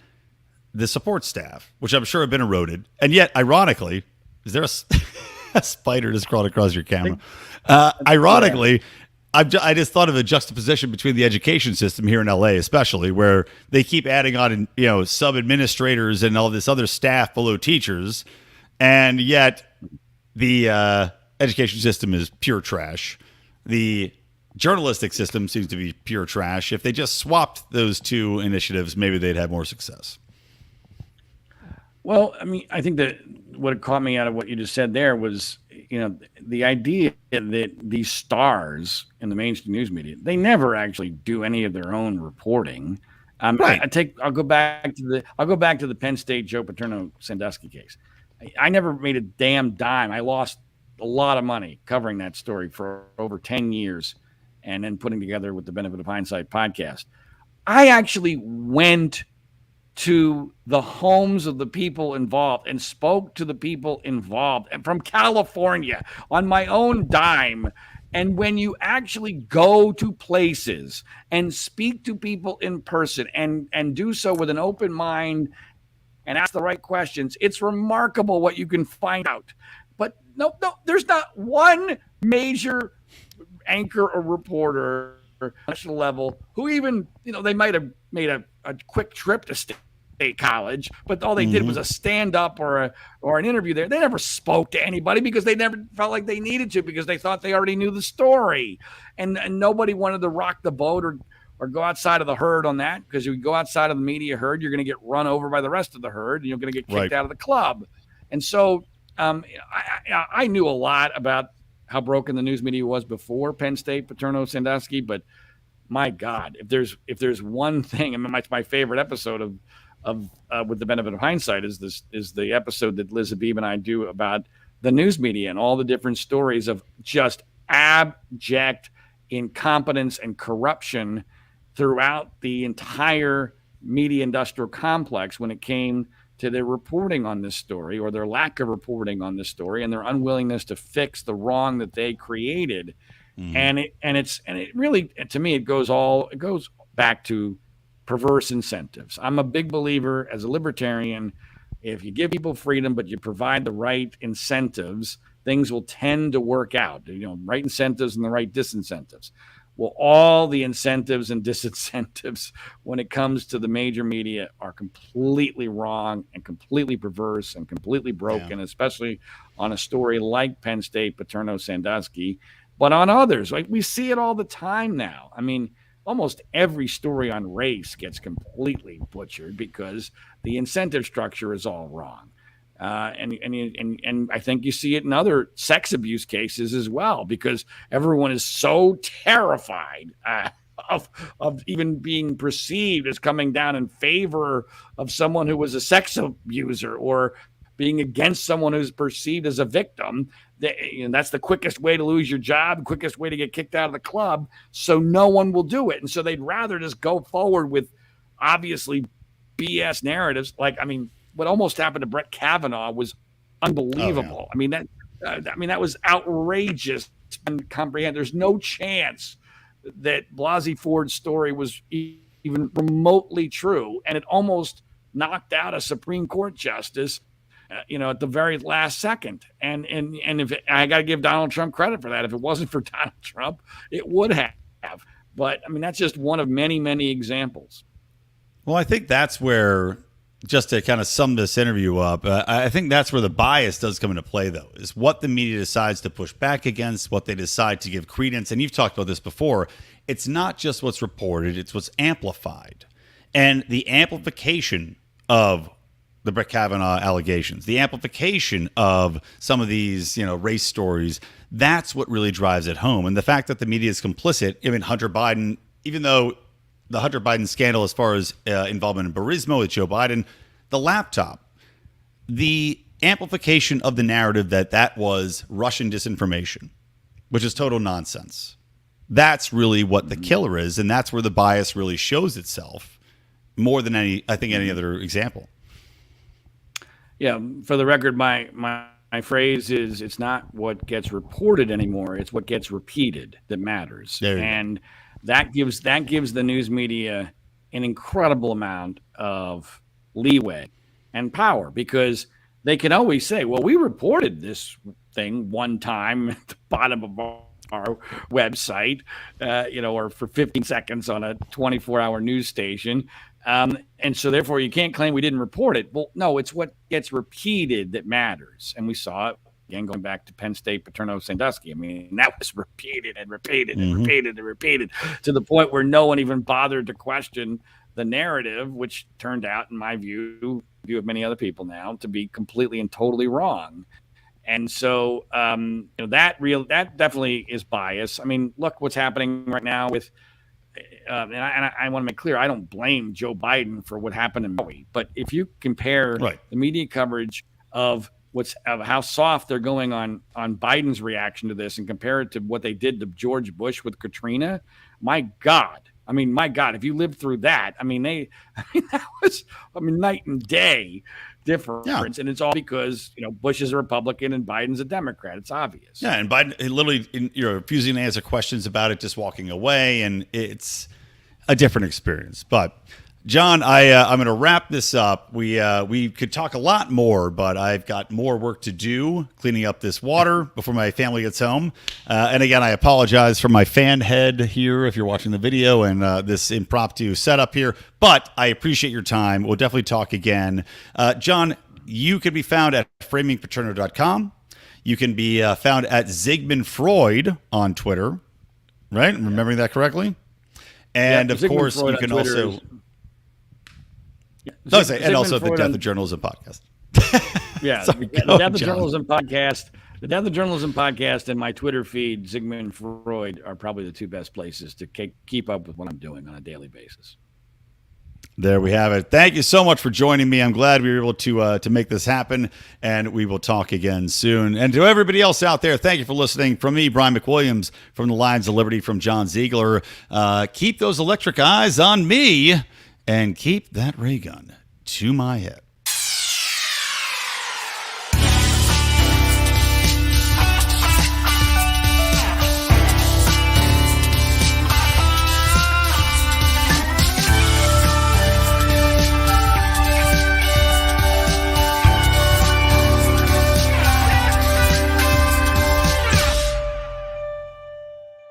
the support staff, which I'm sure have been eroded. And yet, ironically, is there a spider just crawled across your camera? Ironically, I just thought of a juxtaposition between the education system here in LA, especially, where they keep adding on, sub administrators and all this other staff below teachers, and yet the education system is pure trash. The journalistic system seems to be pure trash. If they just swapped those two initiatives, maybe they'd have more success. Well, I mean, I think that what caught me out of what you just said there was, the idea that these stars in the mainstream news media, they never actually do any of their own reporting. Right. I'll go back to the Penn State Joe Paterno Sandusky case. I never made a damn dime. I lost a lot of money covering that story for over 10 years, and then putting together with the Benefit of Hindsight podcast. I actually went to the homes of the people involved and spoke to the people involved, and from California on my own dime. And when you actually go to places and speak to people in person and do so with an open mind and ask the right questions, it's remarkable what you can find out. But no, there's not one major anchor or reporter national level who even, they might have made a quick trip to state college, but all they did was a stand up or an interview there. They never spoke to anybody because they never felt like they needed to, because they thought they already knew the story, and nobody wanted to rock the boat or go outside of the herd on that, because if you go outside of the media herd, you're going to get run over by the rest of the herd and you're going to get kicked out of the club. And so I knew a lot about how broken the news media was before Penn State, Paterno, Sandusky, but my God, if there's one thing, my favorite episode of with the benefit of hindsight is the episode that Liz Habib and I do about the news media and all the different stories of just abject incompetence and corruption throughout the entire media industrial complex when it came to their reporting on this story, or their lack of reporting on this story, and their unwillingness to fix the wrong that they created. And it really, to me, it goes back to perverse incentives. I'm a big believer as a libertarian, if you give people freedom but you provide the right incentives, things will tend to work out. Right incentives and the right disincentives. Well, all the incentives and disincentives when it comes to the major media are completely wrong and completely perverse and completely broken, especially on a story like Penn State, Paterno, Sandusky, but on others. Like, we see it all the time now. I mean, almost every story on race gets completely butchered because the incentive structure is all wrong. And I think you see it in other sex abuse cases as well, because everyone is so terrified of even being perceived as coming down in favor of someone who was a sex abuser, or being against someone who's perceived as a victim. That's the quickest way to lose your job, quickest way to get kicked out of the club. So no one will do it. And so they'd rather just go forward with obviously BS narratives. What almost happened to Brett Kavanaugh was unbelievable. Oh, yeah. That was outrageous and comprehend. There's no chance that Blasey Ford's story was even remotely true, and it almost knocked out a Supreme Court justice, at the very last second. And if I got to give Donald Trump credit for that. If it wasn't for Donald Trump, it would have. But that's just one of many, many examples. Well, I think that's where, just to kind of sum this interview up, I think that's where the bias does come into play, though, is what the media decides to push back against, what they decide to give credence. And you've talked about this before. It's not just what's reported, it's what's amplified. And the amplification of the Brett Kavanaugh allegations, the amplification of some of these, race stories, that's what really drives it home. And the fact that the media is complicit, Hunter Biden, even though the Hunter Biden scandal, as far as involvement in Burisma with Joe Biden, the laptop, the amplification of the narrative that was Russian disinformation, which is total nonsense. That's really what the killer is, and that's where the bias really shows itself more than any other example. Yeah, for the record, my phrase is, it's not what gets reported anymore, it's what gets repeated that matters. And that gives the news media an incredible amount of leeway and power, because they can always say, well, we reported this thing one time at the bottom of our website, or for 15 seconds on a 24-hour news station. And so therefore you can't claim we didn't report it. Well, no, it's what gets repeated that matters. And we saw it again, going back to Penn State, Paterno, Sandusky. That was repeated and repeated and repeated and repeated to the point where no one even bothered to question the narrative, which turned out, in my view of many other people now, to be completely and totally wrong. And so, that definitely is bias. Look what's happening right now with, and I want to make clear, I don't blame Joe Biden for what happened in Maui. But if you compare the media coverage of how soft they're going on Biden's reaction to this, and compare it to what they did to George Bush with Katrina, my God, if you lived through that, that was, night and day difference. Yeah. And it's all because, Bush is a Republican and Biden's a Democrat. It's obvious. Yeah. And Biden literally, refusing to answer questions about it, just walking away. And it's a different experience. But John, I'm going to wrap this up. We could talk a lot more, but I've got more work to do cleaning up this water before my family gets home. And again, I apologize for my fan head here if you're watching the video and this impromptu setup here. But I appreciate your time. We'll definitely talk again. John, you can be found at framingpaterno.com. You can be found at Zygmunt Freud on Twitter, right? Am I remembering that correctly? And of course, you can also. And also the Death of Journalism podcast. Yeah, Sorry, the Death of Journalism podcast. The Death of Journalism podcast and my Twitter feed, Zygmunt Freud, are probably the two best places to keep up with what I'm doing on a daily basis. There we have it. Thank you so much for joining me. I'm glad we were able to make this happen, and we will talk again soon. And to everybody else out there, thank you for listening. From me, Brian McWilliams, from the Lions of Liberty, from John Ziegler. Keep those electric eyes on me, and keep that ray gun to my head.